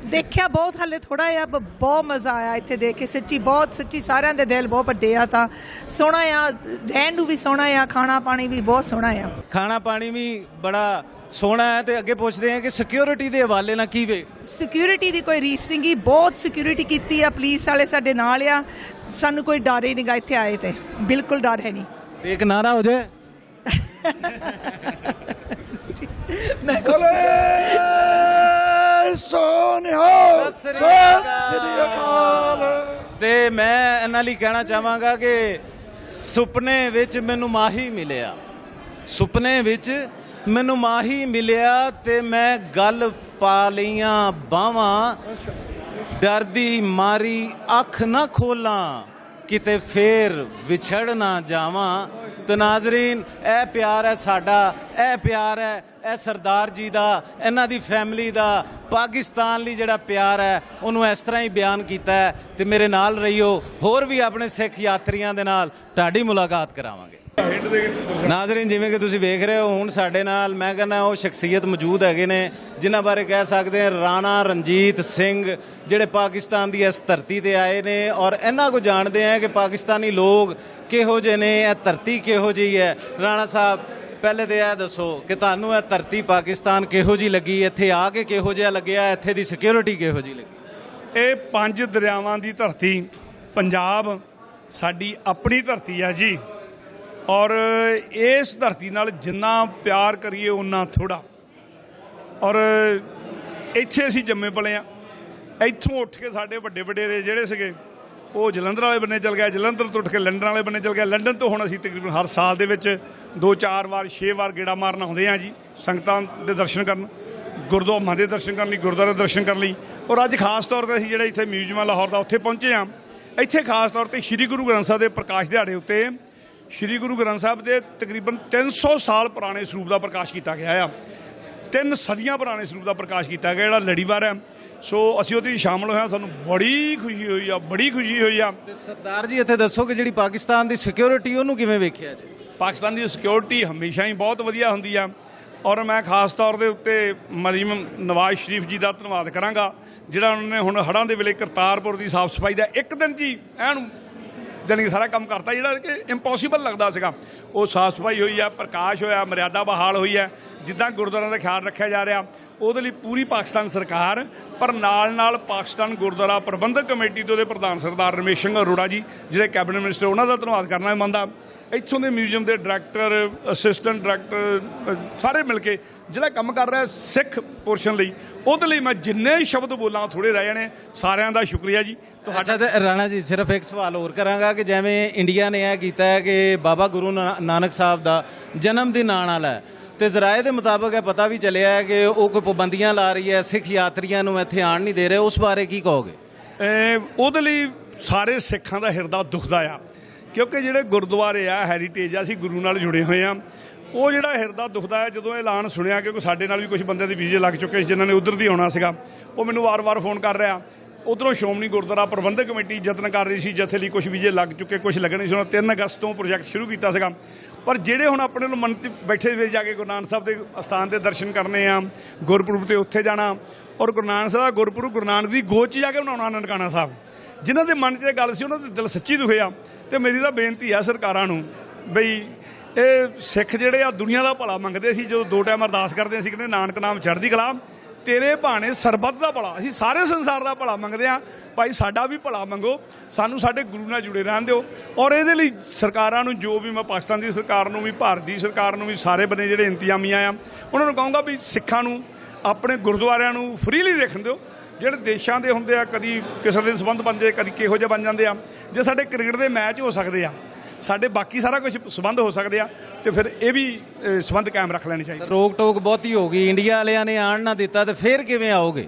ਦੇਖਿਆ ਬਹੁਤ, ਹਾਲੇ ਥੋੜਾ ਜਿਹਾ ਬਹੁਤ ਮਜ਼ਾ ਆਇਆ ਇੱਥੇ ਦੇਖ ਕੇ, ਸੱਚੀ ਬਹੁਤ, ਸੱਚੀ ਸਾਰਿਆਂ ਦੇ ਦਿਲ ਬਹੁਤ ਵੱਡੇ ਆ, ਤਾਂ ਸੋਹਣਾ ਆ, ਰਹਿਣ ਨੂੰ ਵੀ ਸੋਹਣਾ ਆ, ਖਾਣਾ ਪਾਣੀ ਵੀ ਬਹੁਤ ਸੋਹਣਾ ਆ। ਖਾਣਾ ਪਾਣੀ ਵੀ ਬੜਾ ਸੋਹਣਾ ਹੈ। ਤੇ ਅੱਗੇ ਪੁੱਛਦੇ ਹਾਂ ਕਿ ਸਿਕਿਉਰਿਟੀ ਦੇ ਹਵਾਲੇ ਨਾਲ ਕੀ ਵੇ? ਸਿਕਿਉਰਿਟੀ ਦੀ ਕੋਈ ਰੀਸ ਨਹੀਂ ਗੀ, ਬਹੁਤ ਸਿਕਿਉਰਿਟੀ ਕੀਤੀ ਆ, ਪੁਲਿਸ ਵਾਲੇ ਸਾਡੇ ਨਾਲ ਆ, ਸਾਨੂੰ ਕੋਈ ਡਰ ਹੀ ਨਹੀਂਗਾ ਇੱਥੇ ਆਏ ਤੇ, ਬਿਲਕੁਲ ਡਰ ਹੈ ਨਹੀਂ। ਤੇ ਇੱਕ ਨਾਰਾ ਹੋ ਜਾਏ। ਮੈਂ ਸੋਨਿਹਾ ਸਤਿ ਸ੍ਰੀ ਸ੍ਰੀ ਅਕਾਲ। ਤੇ ਮੈਂ ਇਹਨਾਂ ਲਈ ਕਹਿਣਾ ਚਾਹਾਂਗਾ ਕਿ ਸੁਪਨੇ ਵਿੱਚ ਮੈਨੂੰ ਮਾਹੀ ਮਿਲਿਆ, ਸੁਪਨੇ ਵਿੱਚ ਮੈਨੂੰ ਮਾਹੀ ਮਿਲਿਆ ਤੇ ਮੈਂ ਗੱਲ ਪਾ ਲਈਆਂ ਬਾਹਾਂ, ਡਰਦੀ ਮਾਰੀ ਅੱਖ ਨਾ ਖੋਲਾਂ, ਕਿਤੇ ਫੇਰ ਵਿਛੜ ਨਾ ਜਾਵਾਂ। ਤੇ ਨਾਜ਼ਰੀਨ, ਇਹ ਪਿਆਰ ਹੈ ਸਾਡਾ, ਇਹ ਪਿਆਰ ਹੈ ਇਹ ਸਰਦਾਰ ਜੀ ਦਾ, ਇਹਨਾਂ ਦੀ ਫੈਮਿਲੀ ਦਾ, ਪਾਕਿਸਤਾਨ ਲਈ ਜਿਹੜਾ ਪਿਆਰ ਹੈ ਉਹਨੂੰ ਇਸ ਤਰ੍ਹਾਂ ਹੀ ਬਿਆਨ ਕੀਤਾ ਹੈ। ਤੇ ਮੇਰੇ ਨਾਲ ਰਹੀਓ, ਹੋਰ ਵੀ ਆਪਣੇ ਸਿੱਖ ਯਾਤਰੀਆਂ ਦੇ ਨਾਲ ਤੁਹਾਡੀ ਮੁਲਾਕਾਤ ਕਰਾਵਾਂਗੇ। ਨਾਜ਼ਰੀਨ, ਜਿਵੇਂ ਕਿ ਤੁਸੀਂ ਵੇਖ ਰਹੇ ਹੋ, ਹੁਣ ਸਾਡੇ ਨਾਲ ਮੈਂ ਕਹਿੰਦਾ ਉਹ ਸ਼ਖਸੀਅਤ ਮੌਜੂਦ ਹੈਗੇ ਨੇ ਜਿਨ੍ਹਾਂ ਬਾਰੇ ਕਹਿ ਸਕਦੇ ਹਾਂ ਰਾਣਾ ਰਣਜੀਤ ਸਿੰਘ, ਜਿਹੜੇ ਪਾਕਿਸਤਾਨ ਦੀ ਇਸ ਧਰਤੀ ਤੇ ਆਏ ਨੇ ਔਰ ਇਹਨਾਂ ਕੋ ਜਾਣਦੇ ਆ ਕਿ ਪਾਕਿਸਤਾਨੀ ਲੋਕ ਕਿਹੋ ਜਿਹੇ ਨੇ, ਇਹ ਧਰਤੀ ਕਿਹੋ ਜਿਹੀ ਹੈ। ਰਾਣਾ ਸਾਹਿਬ, ਪਹਿਲੇ ਤੇ ਇਹ ਦੱਸੋ ਕਿ ਤੁਹਾਨੂੰ ਇਹ ਧਰਤੀ ਪਾਕਿਸਤਾਨ ਕਿਹੋ ਜਿਹੀ ਲੱਗੀ, ਇੱਥੇ ਆ ਕੇ ਕਿਹੋ ਜਿਹਾ ਲੱਗਿਆ, ਇੱਥੇ ਦੀ ਸਿਕਿਉਰਿਟੀ ਕਿਹੋ ਜਿਹੀ ਲੱਗੀ? ਇਹ 5 ਦਰਿਆਵਾਂ ਦੀ ਧਰਤੀ ਪੰਜਾਬ ਸਾਡੀ ਆਪਣੀ ਧਰਤੀ ਆ ਜੀ, ਔਰ ਇਸ ਧਰਤੀ ਨਾਲ ਜਿੰਨਾ ਪਿਆਰ ਕਰੀਏ ਉਨਾ ਥੋੜਾ। ਔਰ ਇੱਥੇ ਅਸੀਂ ਜੰਮੇ ਪਲੇ ਆ, ਇੱਥੋਂ ਉੱਠ ਕੇ ਸਾਡੇ ਵੱਡੇ ਵਡੇਰੇ ਜਿਹੜੇ ਸੀਗੇ ਉਹ ਜਲੰਧਰ ਵਾਲੇ ਬੰਨੇ ਚਲ ਗਏ, ਜਲੰਧਰ ਤੋਂ ਉੱਠ ਕੇ ਲੰਡਨ ਵਾਲੇ ਬੰਨੇ ਚਲ ਗਏ, ਲੰਡਨ ਤੋਂ ਹੁਣ ਅਸੀਂ ਤਕਰੀਬਨ ਹਰ ਸਾਲ ਦੇ ਵਿੱਚ 2-4 ਵਾਰ 6 ਵਾਰ ਗੇੜਾ ਮਾਰਨ ਆਉਂਦੇ ਆ ਜੀ, ਸੰਗਤਾਂ ਦੇ ਦਰਸ਼ਨ ਕਰਨ, ਗੁਰਦੁਆਰਿਆਂ ਦੇ ਦਰਸ਼ਨ ਕਰਨ ਲਈ, ਗੁਰਦੁਆਰੇ ਦੇ ਦਰਸ਼ਨ ਕਰਨ ਲਈ। ਔਰ ਅੱਜ ਖਾਸ ਤੌਰ 'ਤੇ ਅਸੀਂ ਜਿਹੜਾ ਇੱਥੇ ਮਿਊਜ਼ੀਅਮ ਆ ਲਾਹੌਰ ਦਾ ਉੱਥੇ ਪਹੁੰਚੇ ਹਾਂ। ਇੱਥੇ ਖਾਸ ਤੌਰ 'ਤੇ ਸ਼੍ਰੀ ਗੁਰੂ ਗ੍ਰੰਥ ਸਾਹਿਬ ਦੇ ਪ੍ਰਕਾਸ਼ ਦਿਹਾੜੇ ਉੱਤੇ ਸ਼੍ਰੀ ਗੁਰੂ ਗ੍ਰੰਥ ਸਾਹਿਬ ਦੇ ਤਕਰੀਬਨ 300 ਸਾਲ ਪੁਰਾਣੇ ਸਰੂਪ ਦਾ ਪ੍ਰਕਾਸ਼ ਕੀਤਾ ਗਿਆ ਆ, 3 ਸਦੀਆਂ ਪੁਰਾਣੇ ਸਰੂਪ ਦਾ ਪ੍ਰਕਾਸ਼ ਕੀਤਾ ਗਿਆ, ਜਿਹੜਾ ਲੜੀਵਾਰ ਹੈ। ਸੋ ਅਸੀਂ ਉਹਦੇ 'ਚ ਸ਼ਾਮਲ ਹੋਏ ਹਾਂ, ਸਾਨੂੰ ਬੜੀ ਖੁਸ਼ੀ ਹੋਈ ਆ, ਬੜੀ ਖੁਸ਼ੀ ਹੋਈ ਆ। ਤੇ ਸਰਦਾਰ ਜੀ, ਇੱਥੇ ਦੱਸੋ ਕਿ ਜਿਹੜੀ ਪਾਕਿਸਤਾਨ ਦੀ ਸਿਕਿਉਰਿਟੀ ਉਹਨੂੰ ਕਿਵੇਂ ਵੇਖਿਆ ਜੀ? ਪਾਕਿਸਤਾਨ ਦੀ ਸਿਕਿਉਰਿਟੀ ਹਮੇਸ਼ਾ ਹੀ ਬਹੁਤ ਵਧੀਆ ਹੁੰਦੀ ਆ, ਔਰ ਮੈਂ ਖਾਸ ਤੌਰ ਦੇ ਉੱਤੇ ਮਰੀਮ ਨਵਾਜ਼ ਸ਼ਰੀਫ ਜੀ ਦਾ ਧੰਨਵਾਦ ਕਰਾਂਗਾ, ਜਿਹੜਾ ਉਹਨਾਂ ਨੇ ਹੁਣ ਹੜ੍ਹਾਂ ਦੇ ਵੇਲੇ ਕਰਤਾਰਪੁਰ ਦੀ ਸਾਫ਼ ਸਫਾਈ ਦਾ ਇੱਕ ਦਿਨ 'ਚ ਹੀ ਐਨ ਜਾਣੀ ਸਾਰਾ ਕੰਮ ਕਰਤਾ, ਜਿਹੜਾ ਕਿ ਇੰਪੋਸੀਬਲ ਲੱਗਦਾ ਸੀਗਾ। ਉਹ ਸਾਫ਼ ਸਫਾਈ ਹੋਈ ਆ, ਪ੍ਰਕਾਸ਼ ਹੋਇਆ, ਮਰਿਆਦਾ ਬਹਾਲ ਹੋਈ ਹੈ, ਜਿੱਦਾਂ ਗੁਰਦੁਆਰਿਆਂ ਦਾ ਖਿਆਲ ਰੱਖਿਆ ਜਾ ਰਿਹਾ ਉਹਦੇ ਲਈ ਪੂਰੀ ਪਾਕਿਸਤਾਨ ਸਰਕਾਰ, ਪਰ ਨਾਲ ਪਾਕਿਸਤਾਨ ਗੁਰਦੁਆਰਾ ਪ੍ਰਬੰਧਕ ਕਮੇਟੀ ਦੇ ਉਹਦੇ ਪ੍ਰਧਾਨ ਸਰਦਾਰ ਰਮੇਸ਼ ਸਿੰਘ ਅਰੋੜਾ ਜੀ, ਜਿਹੜੇ ਕੈਬਨਿਟ ਮਿਨਿਸਟਰ, ਉਹਨਾਂ ਦਾ ਧੰਨਵਾਦ ਕਰਨਾ ਮੰਨਦਾ। ਇੱਥੋਂ ਦੇ ਮਿਊਜ਼ੀਅਮ ਦੇ ਡਾਇਰੈਕਟਰ, ਅਸਿਸਟੈਂਟ ਡਾਇਰੈਕਟਰ ਸਾਰੇ ਮਿਲ ਕੇ ਜਿਹੜਾ ਕੰਮ ਕਰ ਰਿਹਾ ਸਿੱਖ ਪੋਰਸ਼ਨ ਲਈ, ਉਹਦੇ ਲਈ ਮੈਂ ਜਿੰਨੇ ਸ਼ਬਦ ਬੋਲਾਂ ਥੋੜੇ ਰਹਿ ਜਾਣੇ। ਸਾਰਿਆਂ ਦਾ ਸ਼ੁਕਰੀਆ ਜੀ ਤੁਹਾਡਾ। ਤੇ ਰਾਣਾ ਜੀ, ਸਿਰਫ ਇੱਕ ਸਵਾਲ ਹੋਰ ਕਰਾਂਗਾ ਕਿ ਜਿਵੇਂ ਇੰਡੀਆ ਨੇ ਇਹ ਕੀਤਾ ਹੈ ਕਿ ਬਾਬਾ ਗੁਰੂ ਨਾਨਕ ਸਾਹਿਬ ਦਾ ਜਨਮ ਦਿਨ ਆਉਣ ਵਾਲਾ ਹੈ, ਤੇ ਜ਼ਰਾਏ ਦੇ ਮੁਤਾਬਕ ਇਹ ਪਤਾ ਵੀ ਚੱਲਿਆ ਹੈ ਕਿ ਉਹ ਕੋਈ ਪਾਬੰਦੀਆਂ ਲਾ ਰਹੀ ਹੈ, ਸਿੱਖ ਯਾਤਰੀਆਂ ਨੂੰ ਇੱਥੇ ਆਉਣ ਨਹੀਂ ਦੇ ਰਹੇ, ਉਸ ਬਾਰੇ ਕੀ ਕਹੋਗੇ? ਉਹਦੇ ਲਈ ਸਾਰੇ ਸਿੱਖਾਂ ਦਾ ਹਿਰਦਾ ਦੁਖਦਾ ਆ, ਕਿਉਂਕਿ ਜਿਹੜੇ ਗੁਰਦੁਆਰੇ ਆ, ਹੈਰੀਟੇਜ ਆ, ਅਸੀਂ ਗੁਰੂ ਨਾਲ ਜੁੜੇ ਹੋਏ ਆ, ਉਹ ਜਿਹੜਾ ਹਿਰਦਾ ਦੁਖਦਾ ਹੈ ਜਦੋਂ ਐਲਾਨ ਸੁਣਿਆ ਕਿ ਸਾਡੇ ਨਾਲ ਵੀ ਕੁਝ ਬੰਦੇ ਦੇ ਵੀਜ਼ੇ ਲੱਗ ਚੁੱਕੇ ਸੀ ਜਿਨ੍ਹਾਂ ਨੇ ਉੱਧਰ ਦੀ ਆਉਣਾ ਸੀਗਾ। ਉਹ ਮੈਨੂੰ ਵਾਰ-ਵਾਰ ਫੋਨ ਕਰ ਰਿਹਾ, ਉੱਧਰੋਂ ਸ਼੍ਰੋਮਣੀ ਗੁਰਦੁਆਰਾ ਪ੍ਰਬੰਧਕ ਕਮੇਟੀ ਯਤਨ ਕਰ ਰਹੀ ਸੀ, ਜਥੇ ਲਈ ਕੁਝ ਵੀਜ਼ੇ ਲੱਗ ਚੁੱਕੇ, ਕੁਝ ਲੱਗਣੇ ਸੀ। ਉਹਨਾਂ 3 ਅਗਸਤ ਤੋਂ ਪ੍ਰੋਜੈਕਟ ਸ਼ੁਰੂ ਕੀਤਾ ਸੀਗਾ, ਪਰ ਜਿਹੜੇ ਹੁਣ ਆਪਣੇ ਨੂੰ ਮਨ 'ਚ ਬੈਠੇ ਵੇ ਜਾ ਕੇ ਗੁਰੂ ਨਾਨਕ ਸਾਹਿਬ ਦੇ ਅਸਥਾਨ ਦੇ ਦਰਸ਼ਨ ਕਰਨੇ ਆ, ਗੁਰਪੁਰਬ 'ਤੇ ਉੱਥੇ ਜਾਣਾ, ਔਰ ਗੁਰੂ ਨਾਨਕ ਸਾਹਿਬ ਦਾ ਗੁਰਪੁਰਬ ਗੁਰੂ ਨਾਨਕ ਦੀ ਗੋਦ 'ਚ ਜਾ ਕੇ ਬਣਾਉਣਾ ਨਨਕਾਣਾ ਸਾਹਿਬ, ਜਿਨ੍ਹਾਂ ਦੇ ਮਨ 'ਚ ਇਹ ਗੱਲ ਸੀ ਉਹਨਾਂ ਦੇ ਦਿਲ ਸੱਚੀ ਦੁਖੇ ਆ। ਤੇ ਮੇਰੀ ਤਾਂ ਬੇਨਤੀ ਆ ਸਰਕਾਰਾਂ ਨੂੰ, ਬਈ ਇਹ ਸਿੱਖ ਜਿਹੜੇ ਆ ਦੁਨੀਆ ਦਾ ਭਲਾ ਮੰਗਦੇ ਸੀ, ਜਦੋਂ 2 ਟਾਈਮ ਅਰਦਾਸ ਕਰਦੇ ਸੀ, ਕਹਿੰਦੇ ਨਾਨਕ ਨਾਮ ਚੜ੍ਹਦੀ ਕਲਾ, ਤੇਰੇ ਭਾਣੇ ਸਰਬੱਤ ਦਾ ਭਲਾ, ਅਸੀਂ ਸਾਰੇ ਸੰਸਾਰ ਦਾ ਭਲਾ ਮੰਗਦੇ ਹਾਂ, ਭਾਈ ਸਾਡਾ ਵੀ ਭਲਾ ਮੰਗੋ, ਸਾਨੂੰ ਸਾਡੇ ਗੁਰੂ ਨਾਲ ਜੁੜੇ ਰਹਿਣ ਦਿਓ। ਔਰ ਇਹਦੇ ਲਈ ਸਰਕਾਰਾਂ ਨੂੰ, ਜੋ ਵੀ, ਮੈਂ ਪਾਕਿਸਤਾਨ ਦੀ ਸਰਕਾਰ ਨੂੰ ਵੀ, ਭਾਰਤ ਦੀ ਸਰਕਾਰ ਨੂੰ ਵੀ, ਸਾਰੇ ਬੰਨੇ ਜਿਹੜੇ ਇੰਤਜ਼ਾਮੀਆਂ ਆ ਉਹਨਾਂ ਨੂੰ ਕਹੂੰਗਾ ਵੀ ਸਿੱਖਾਂ ਨੂੰ ਆਪਣੇ ਗੁਰਦੁਆਰਿਆਂ ਨੂੰ ਫਰੀਲੀ ਦੇਖਣ ਦਿਓ। ਜਿਹੜੇ ਦੇਸ਼ਾਂ ਦੇ ਹੁੰਦੇ ਆ, ਕਦੀ ਕਿਸੇ ਦੇ ਸੰਬੰਧ ਬਣ ਜਾਏ, ਕਦੀ ਕਿਹੋ ਜਿਹੇ ਬਣ ਜਾਂਦੇ ਆ। ਜੇ ਸਾਡੇ ਕ੍ਰਿਕਟ ਦੇ ਮੈਚ ਹੋ ਸਕਦੇ ਆ, ਸਾਡੇ ਬਾਕੀ ਸਾਰਾ ਕੁਝ ਸੰਬੰਧ ਹੋ ਸਕਦੇ ਆ, ਤੇ ਫਿਰ ਇਹ ਵੀ ਸੰਬੰਧ ਕਾਇਮ ਰੱਖ ਲੈਣੇ ਚਾਹੀਦੇ। ਰੋਕ ਟੋਕ ਬਹੁਤੀ ਹੋ ਗਈ, ਇੰਡੀਆ ਵਾਲਿਆਂ ਨੇ ਆਣ ਨਾ ਦਿੱਤਾ, ਤੇ ਫਿਰ ਕਿਵੇਂ ਆਓਗੇ?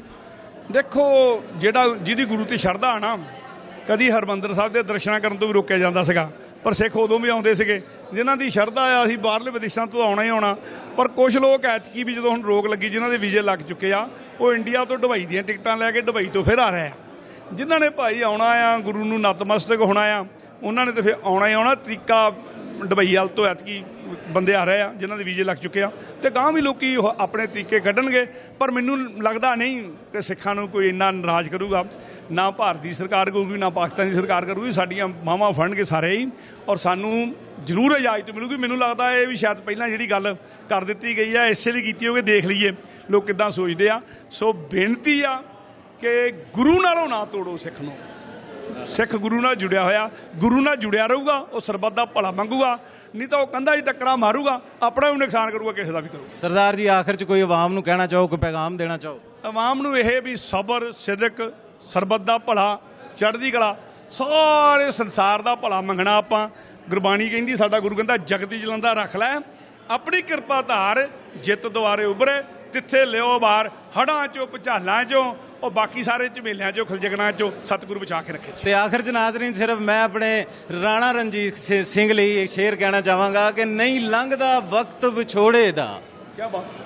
ਦੇਖੋ, ਜਿਹੜਾ ਜਿਹਦੀ ਗੁਰੂ ਤੇ ਸ਼ਰਧਾ ਆ ਨਾ, ਕਦੀ ਹਰਿਮੰਦਰ ਸਾਹਿਬ ਦੇ ਦਰਸ਼ਨਾਂ ਕਰਨ ਤੋਂ ਵੀ ਰੋਕਿਆ ਜਾਂਦਾ ਸੀਗਾ, ਪਰ ਸਿੱਖ ਉਦੋਂ ਵੀ ਆਉਂਦੇ ਸੀਗੇ ਜਿਨ੍ਹਾਂ ਦੀ ਸ਼ਰਧਾ ਆ, ਅਸੀਂ ਬਾਹਰਲੇ ਵਿਦੇਸ਼ਾਂ ਤੋਂ ਆਉਣਾ ਹੀ ਆਉਣਾ। ਪਰ ਕੁਝ ਲੋਕ ਐਤਕੀ ਵੀ ਜਦੋਂ ਹੁਣ ਰੋਕ ਲੱਗੀ, ਜਿਨ੍ਹਾਂ ਦੇ ਵੀਜ਼ੇ ਲੱਗ ਚੁੱਕੇ ਆ, ਉਹ ਇੰਡੀਆ ਤੋਂ ਦੁਬਈ ਦੀਆਂ ਟਿਕਟਾਂ ਲੈ ਕੇ ਦੁਬਈ ਤੋਂ ਫਿਰ ਆ ਰਹੇ ਆ। ਜਿਨ੍ਹਾਂ ਨੇ ਭਾਈ ਆਉਣਾ ਆ, ਗੁਰੂ ਨੂੰ ਨਤਮਸਤਕ ਹੋਣਾ ਆ, ਉਹਨਾਂ ਨੇ ਤਾਂ ਫਿਰ ਆਉਣਾ ਹੀ ਆਉਣਾ। ਤਰੀਕਾ ਦੁਬਈ ਵੱਲ ਤੋਂ ਐਤਕੀ ਬੰਦੇ ਆ ਰਹੇ ਆ ਜਿਨ੍ਹਾਂ ਦੇ ਵੀਜ਼ੇ ਲੱਗ ਚੁੱਕੇ ਆ, ਤੇ ਗਾਂਹ ਵੀ ਲੋਕੀ ਉਹ ਆਪਣੇ ਤਰੀਕੇ ਕੱਢਣਗੇ। ਪਰ ਮੈਨੂੰ ਲੱਗਦਾ ਨਹੀਂ ਕਿ ਸਿੱਖਾਂ ਨੂੰ ਕੋਈ ਇੰਨਾ ਨਾਰਾਜ਼ ਕਰੂਗਾ, ਨਾ ਭਾਰਤੀ ਸਰਕਾਰ ਕਰੂਗੀ ਨਾ ਪਾਕਿਸਤਾਨ ਦੀ ਸਰਕਾਰ ਕਰੂਗੀ। ਸਾਡੀਆਂ ਬਾਹਾਂ ਫੜਨਗੇ ਸਾਰੇ ਹੀ, ਔਰ ਸਾਨੂੰ ਜ਼ਰੂਰ ਇਜਾਜ਼ਤ ਮਿਲੂਗੀ। ਮੈਨੂੰ ਲੱਗਦਾ ਇਹ ਵੀ ਸ਼ਾਇਦ ਪਹਿਲਾਂ ਜਿਹੜੀ ਗੱਲ ਕਰ ਦਿੱਤੀ ਗਈ ਆ ਇਸੇ ਲਈ ਕੀਤੀ ਹੋਵੇ, ਦੇਖ ਲਈਏ ਲੋਕ ਕਿੱਦਾਂ ਸੋਚਦੇ ਆ। ਸੋ ਬੇਨਤੀ ਆ ਕਿ ਗੁਰੂ ਨਾਲੋਂ ਨਾ ਤੋੜੋ ਸਿੱਖ ਨੂੰ। ਸਿੱਖ ਗੁਰੂ ਨਾਲ ਜੁੜਿਆ ਹੋਇਆ, ਗੁਰੂ ਨਾਲ ਜੁੜਿਆ ਰਹੂਗਾ, ਉਹ ਸਰਬੱਤ ਦਾ ਭਲਾ ਮੰਗੂਗਾ, ਨਹੀਂ ਤਾਂ ਉਹ ਕੰਧਾਂ 'ਚ ਟੱਕਰਾਂ ਮਾਰੂਗਾ, ਆਪਣਾ ਵੀ ਨੁਕਸਾਨ ਕਰੂਗਾ, ਕਿਸੇ ਦਾ ਵੀ ਕਰੂਗਾ। ਸਰਦਾਰ ਜੀ ਆਖਰ 'ਚ ਕੋਈ ਆਵਾਮ ਨੂੰ ਕਹਿਣਾ ਚਾਹੋ, ਕੋਈ ਪੈਗਾਮ ਦੇਣਾ ਚਾਹੋ? ਆਵਾਮ ਨੂੰ ਇਹ ਵੀ ਸਬਰ, ਸਿਦਕ, ਸਰਬੱਤ ਦਾ ਭਲਾ, ਚੜ੍ਹਦੀ ਕਲਾ, ਸਾਰੇ ਸੰਸਾਰ ਦਾ ਭਲਾ ਮੰਗਣਾ ਆਪਾਂ। ਗੁਰਬਾਣੀ ਕਹਿੰਦੀ, ਸਾਡਾ ਗੁਰੂ ਕਹਿੰਦਾ ਜਗਤੀ ਜਲੰਦਾ ਰੱਖ ਲੈ, ਆਪਣੀ ਕਿਰਪਾ ਧਾਰ, ਜਿੱਤ ਦੁਆਰੇ ਉਭਰੇ, ਤਿੱਥੇ ਲਿਓ ਬਾਰ, ਹੜਾਂ 'ਚੋਂ ਭੁਚਾਲਾਂ 'ਚੋਂ, ਉਹ ਬਾਕੀ ਸਾਰੇ ਝਮੇਲਿਆਂ 'ਚੋਂ ਖਲਜਗਣਾ 'ਚੋਂ ਸਤਿਗੁਰੂ ਬਚਾ ਕੇ ਰੱਖੇ। ਤੇ ਆਖਰ 'ਚ ਨਾਜ਼ਰੀਨ ਸਿਰਫ ਮੈਂ ਆਪਣੇ ਰਾਣਾ ਰਣਜੀਤ ਸਿੰਘ ਲਈ ਇੱਕ ਸ਼ੇਰ ਕਹਿਣਾ ਚਾਹਾਂਗਾ ਕਿ ਨਹੀਂ ਲੰਘਦਾ ਵਕਤ ਵਿਛੋੜੇ ਦਾ,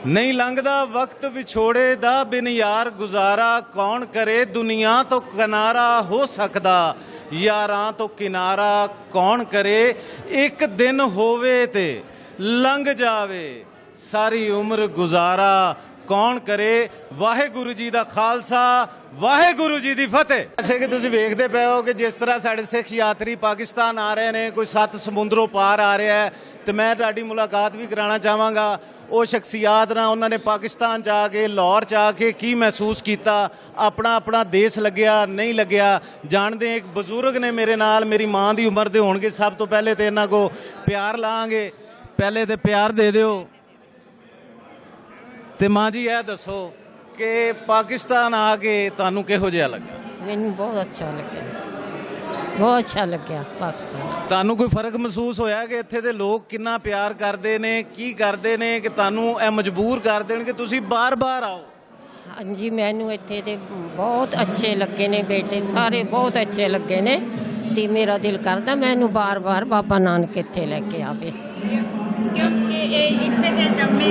ਨਹੀਂ ਲੰਘਦਾ ਵਕਤ ਵਿਛੋੜੇ ਦਾ, ਬਿਨ ਯਾਰ ਗੁਜ਼ਾਰਾ ਕੌਣ ਕਰੇ, ਦੁਨੀਆ ਤੋਂ ਕਿਨਾਰਾ ਹੋ ਸਕਦਾ, ਯਾਰਾਂ ਤੋਂ ਕਿਨਾਰਾ ਕੌਣ ਕਰੇ, ਇੱਕ ਦਿਨ ਹੋਵੇ ਤੇ ਲੰਘ ਜਾਵੇ, ਸਾਰੀ ਉਮਰ ਗੁਜ਼ਾਰਾ ਕੌਣ ਕਰੇ। ਵਾਹਿਗੁਰੂ ਜੀ ਦਾ ਖਾਲਸਾ, ਵਾਹਿਗੁਰੂ ਜੀ ਦੀ ਫਤਿਹ। ਐਸੇ ਕਿ ਤੁਸੀਂ ਵੇਖਦੇ ਪਏ ਹੋ ਕਿ ਜਿਸ ਤਰ੍ਹਾਂ ਸਾਡੇ ਸਿੱਖ ਯਾਤਰੀ ਪਾਕਿਸਤਾਨ ਆ ਰਹੇ ਨੇ, ਕੋਈ 7 ਸਮੁੰਦਰੋਂ ਪਾਰ ਆ ਰਿਹਾ ਹੈ, ਤੇ ਮੈਂ ਤੁਹਾਡੀ ਮੁਲਾਕਾਤ ਵੀ ਕਰਾਉਣਾ ਚਾਹਾਂਗਾ ਉਹ ਸ਼ਖਸੀਅਤ ਨਾਲ। ਉਹਨਾਂ ਨੇ ਪਾਕਿਸਤਾਨ ਜਾ ਕੇ, ਲਾਹੌਰ ਜਾ ਕੇ ਕੀ ਮਹਿਸੂਸ ਕੀਤਾ, ਆਪਣਾ ਦੇਸ਼ ਲੱਗਿਆ ਨਹੀਂ ਲੱਗਿਆ, ਜਾਣਦੇ। ਇੱਕ ਬਜ਼ੁਰਗ ਨੇ ਮੇਰੇ ਨਾਲ, ਮੇਰੀ ਮਾਂ ਦੀ ਉਮਰ ਦੇ ਹੋਣਗੇ। ਸਭ ਤੋਂ ਪਹਿਲੇ ਤੇ ਇਹਨਾਂ ਕੋ ਪਿਆਰ ਲਾਂਗੇ, ਪਹਿਲੇ ਤੇ ਪਿਆਰ ਦੇ ਦਿਓ। ਤੇ ਮਾਂ ਜੀ ਇਹ ਦੱਸੋ ਕਿ ਪਾਕਿਸਤਾਨ ਆ ਕੇ ਤੁਹਾਨੂੰ ਕਿਹੋ ਜਿਹਾ ਲੱਗਾ? ਮੈਨੂੰ ਬਹੁਤ ਅੱਛਾ ਲੱਗਿਆ, ਬਹੁਤ ਅੱਛਾ ਲੱਗਿਆ ਪਾਕਿਸਤਾਨ। ਤੁਹਾਨੂੰ ਕੋਈ ਫਰਕ ਮਹਿਸੂਸ ਹੋਇਆ ਕਿ ਇੱਥੇ ਦੇ ਲੋਕ ਕਿੰਨਾ ਪਿਆਰ ਕਰਦੇ ਨੇ, ਕੀ ਕਰਦੇ ਨੇ ਕਿ ਤੁਹਾਨੂੰ ਇਹ ਮਜਬੂਰ ਕਰ ਦੇਣ ਕਿ ਤੁਸੀਂ ਬਾਰ-ਬਾਰ ਆਓ? ਹਾਂਜੀ, ਮੈਨੂੰ ਇੱਥੇ ਦੇ ਬਹੁਤ ਅੱਛੇ ਲੱਗੇ ਨੇ, ਬੇਟੇ ਸਾਰੇ ਬਹੁਤ ਅੱਛੇ ਲੱਗੇ ਨੇ, ਤੇ ਮੇਰਾ ਦਿਲ ਕਰਦਾ ਮੈਨੂੰ ਬਾਰ-ਬਾਰ ਬਾਬਾ ਨਾਨਕ ਇੱਥੇ ਲੈ ਕੇ ਆਵੇ। ਕਿਉਂਕਿ ਇਹ ਇੱਥੇ ਦੇ ਜੰਮੇ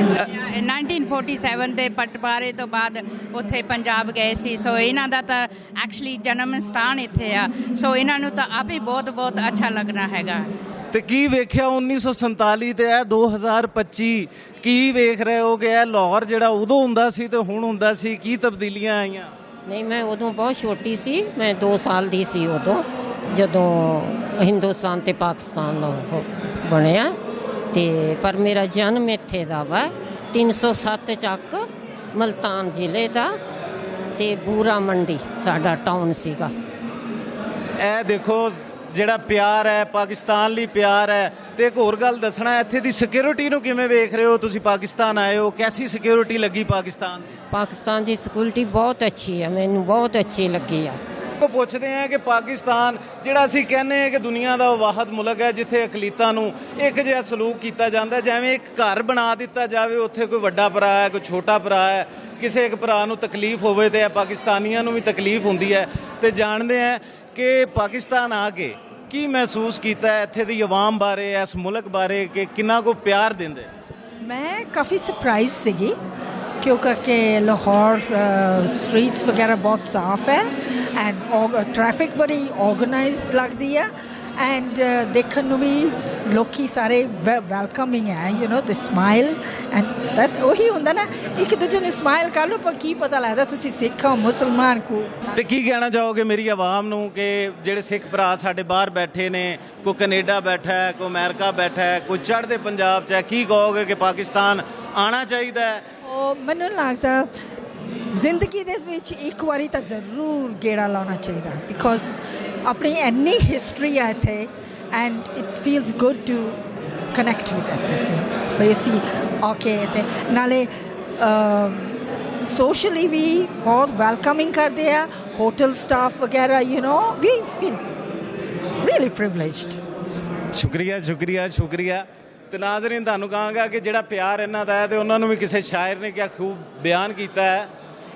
1947 ਦੇ ਪਟਵਾਰੇ ਤੋਂ ਬਾਅਦ ਉੱਥੇ ਪੰਜਾਬ ਗਏ ਸੀ। ਸੋ ਇਹਨਾਂ ਦਾ ਤਾਂ ਐਕਚੁਅਲੀ ਜਨਮ ਸਥਾਨ ਇੱਥੇ ਆ। ਸੋ ਇਹਨਾਂ ਨੂੰ ਤਾਂ ਆਪੇ ਬਹੁਤ ਬਹੁਤ ਅੱਛਾ ਲੱਗਣਾ ਹੈਗਾ। ਤੇ ਕੀ ਵੇਖਿਆ 1947 ਤੇ ਇਹ 2025 ਕੀ ਵੇਖ ਰਹੇ ਹੋ ਕਿ ਇਹ ਲਾਹੌਰ ਜਿਹੜਾ ਉਦੋਂ ਹੁੰਦਾ ਸੀ ਤੇ ਹੁਣ ਹੁੰਦਾ ਸੀ, ਕੀ ਤਬਦੀਲੀਆਂ ਆਈਆਂ? ਨਹੀਂ, ਮੈਂ ਉਦੋਂ ਬਹੁਤ ਛੋਟੀ ਸੀ, ਮੈਂ 2 ਸਾਲ ਦੀ ਸੀ ਉਦੋਂ ਜਦੋਂ ਹਿੰਦੁਸਤਾਨ ਤੇ ਪਾਕਿਸਤਾਨ ਦਾ ਬਣਿਆ। ਤੇ ਪਰ ਮੇਰਾ ਜਨਮ ਇੱਥੇ ਦਾ ਵਾ 307 ਚੱਕ, ਮਲਤਾਨ ਜ਼ਿਲ੍ਹੇ ਦਾ, ਤੇ ਬੂਰਾ ਮੰਡੀ ਸਾਡਾ ਟਾਊਨ ਸੀਗਾ। ਇਹ ਦੇਖੋ ਜਿਹੜਾ ਪਿਆਰ ਹੈ ਪਾਕਿਸਤਾਨ ਲਈ ਪਿਆਰ ਹੈ। ਤੇ ਇੱਕ ਹੋਰ ਗੱਲ ਦੱਸਣਾ, ਇੱਥੇ ਦੀ ਸਿਕਿਉਰਿਟੀ ਨੂੰ ਕਿਵੇਂ ਵੇਖ ਰਹੇ ਹੋ? ਤੁਸੀਂ ਪਾਕਿਸਤਾਨ ਆਏ ਹੋ, ਕੈਸੀ ਸਿਕਿਉਰਿਟੀ ਲੱਗੀ ਪਾਕਿਸਤਾਨ ਦੀ? ਪਾਕਿਸਤਾਨ ਦੀ ਸਿਕਿਉਰਿਟੀ ਬਹੁਤ ਅੱਛੀ ਹੈ, ਮੈਨੂੰ ਬਹੁਤ ਅੱਛੀ ਲੱਗੀ ਆ। ਉਹ ਪੁੱਛਦੇ ਆ ਕਿ ਪਾਕਿਸਤਾਨ ਜਿਹੜਾ ਅਸੀਂ ਕਹਿੰਦੇ ਆ ਕਿ ਦੁਨੀਆ ਦਾ ਉਹ ਵਾਹਿਦ ਮੁਲਕ ਹੈ ਜਿੱਥੇ ਅਕਲੀਤਾਂ ਨੂੰ ਇੱਕ ਜਿਹਾ ਸਲੂਕ ਕੀਤਾ ਜਾਂਦਾ, ਜਿਵੇਂ ਇੱਕ ਘਰ ਬਣਾ ਦਿੱਤਾ ਜਾਵੇ, ਉੱਥੇ ਕੋਈ ਵੱਡਾ ਭਰਾ ਹੈ, ਕੋਈ ਛੋਟਾ ਭਰਾ ਹੈ, ਕਿਸੇ ਇੱਕ ਭਰਾ ਨੂੰ ਤਕਲੀਫ ਹੋਵੇ ਤੇ ਪਾਕਿਸਤਾਨੀਆਂ ਨੂੰ ਵੀ ਤਕਲੀਫ ਹੁੰਦੀ ਹੈ। ਤੇ ਜਾਣਦੇ ਆ ਕਿ ਪਾਕਿਸਤਾਨ ਆ ਕੇ ਕੀ ਮਹਿਸੂਸ ਕੀਤਾ ਹੈ ਇੱਥੇ ਦੀ ਆਵਾਮ ਬਾਰੇ, ਇਸ ਮੁਲਕ ਬਾਰੇ, ਕਿ ਕਿੰਨਾ ਕੋ ਪਿਆਰ ਦਿੰਦੇ? ਮੈਂ ਕਾਫੀ ਸਰਪ੍ਰਾਈਜ਼ ਸੀਗੀ ਕਿਉਂਕਿ ਲਾਹੌਰ ਸਟਰੀਟਸ ਵਗੈਰਾ ਬਹੁਤ ਸਾਫ਼ ਹੈ ਐਂਡ ਟ੍ਰੈਫਿਕ ਬੜੀ ਆਰਗੇਨਾਈਜ਼ਡ ਲੱਗਦੀ ਹੈ ਐਂਡ ਦੇਖਣ ਨੂੰ ਵੀ ਲੋਕੀ ਸਾਰੇ ਵੈਲਕਮਿੰਗ ਹੈ, ਯੂ ਨੋ, ਦੇ ਸਮਾਈਲ ਐਂਡ ਦੈਟ ਉਹੀ ਹੁੰਦਾ ਨਾ, ਇੱਕ ਦੂਜੇ ਨੂੰ ਸਮਾਈਲ ਕਰ ਲਓ, ਪਰ ਕੀ ਪਤਾ ਲੱਗਦਾ ਤੁਸੀਂ ਸਿੱਖ ਹੋ ਮੁਸਲਮਾਨ ਕੋ। ਤੇ ਕੀ ਕਹਿਣਾ ਚਾਹੋਗੇ ਮੇਰੀ ਆਵਾਮ ਨੂੰ ਕਿ ਜਿਹੜੇ ਸਿੱਖ ਭਰਾ ਸਾਡੇ ਬਾਹਰ ਬੈਠੇ ਨੇ, ਕੋਈ ਕੈਨੇਡਾ ਬੈਠਾ ਹੈ, ਕੋਈ ਅਮਰੀਕਾ ਬੈਠਾ ਹੈ, ਕੋਈ ਚੜ੍ਹਦੇ ਪੰਜਾਬ 'ਚ ਹੈ, ਕੀ ਕਹੋਗੇ ਕਿ ਪਾਕਿਸਤਾਨ ਆਉਣਾ ਚਾਹੀਦਾ ਹੈ? ਉਹ ਮੈਨੂੰ ਲੱਗਦਾ ਜ਼ਿੰਦਗੀ ਦੇ ਵਿੱਚ ਇੱਕ ਵਾਰੀ ਤਾਂ ਜ਼ਰੂਰ ਗੇੜਾ ਲਾਉਣਾ ਚਾਹੀਦਾ, ਬਿਕੋਜ਼ ਆਪਣੀ ਇੰਨੀ ਹਿਸਟਰੀ ਹੈ ਇੱਥੇ and it feels good to connect with it. ਅਸੀਂ ਅਸੀਂ ਆ ਕੇ ਇੱਥੇ ਨਾਲੇ ਸੋਸ਼ਲੀ ਵੀ ਬਹੁਤ ਵੈਲਕਮਿੰਗ ਕਰਦੇ ਆ, ਹੋਟਲ ਸਟਾਫ ਵਗੈਰਾ, you know, we feel really privileged. ਸ਼ੁਕਰੀਆ। ਤੇ ਨਾਜ਼ਰੀਨ ਤੁਹਾਨੂੰ ਕਹਾਂਗਾ ਕਿ ਜਿਹੜਾ ਪਿਆਰ ਇਹਨਾਂ ਦਾ ਹੈ ਤੇ ਉਹਨਾਂ ਨੂੰ ਵੀ ਕਿਸੇ ਸ਼ਾਇਰ ਨੇ ਕਿਹਾ ਖੂਬ ਬਿਆਨ ਕੀਤਾ ਹੈ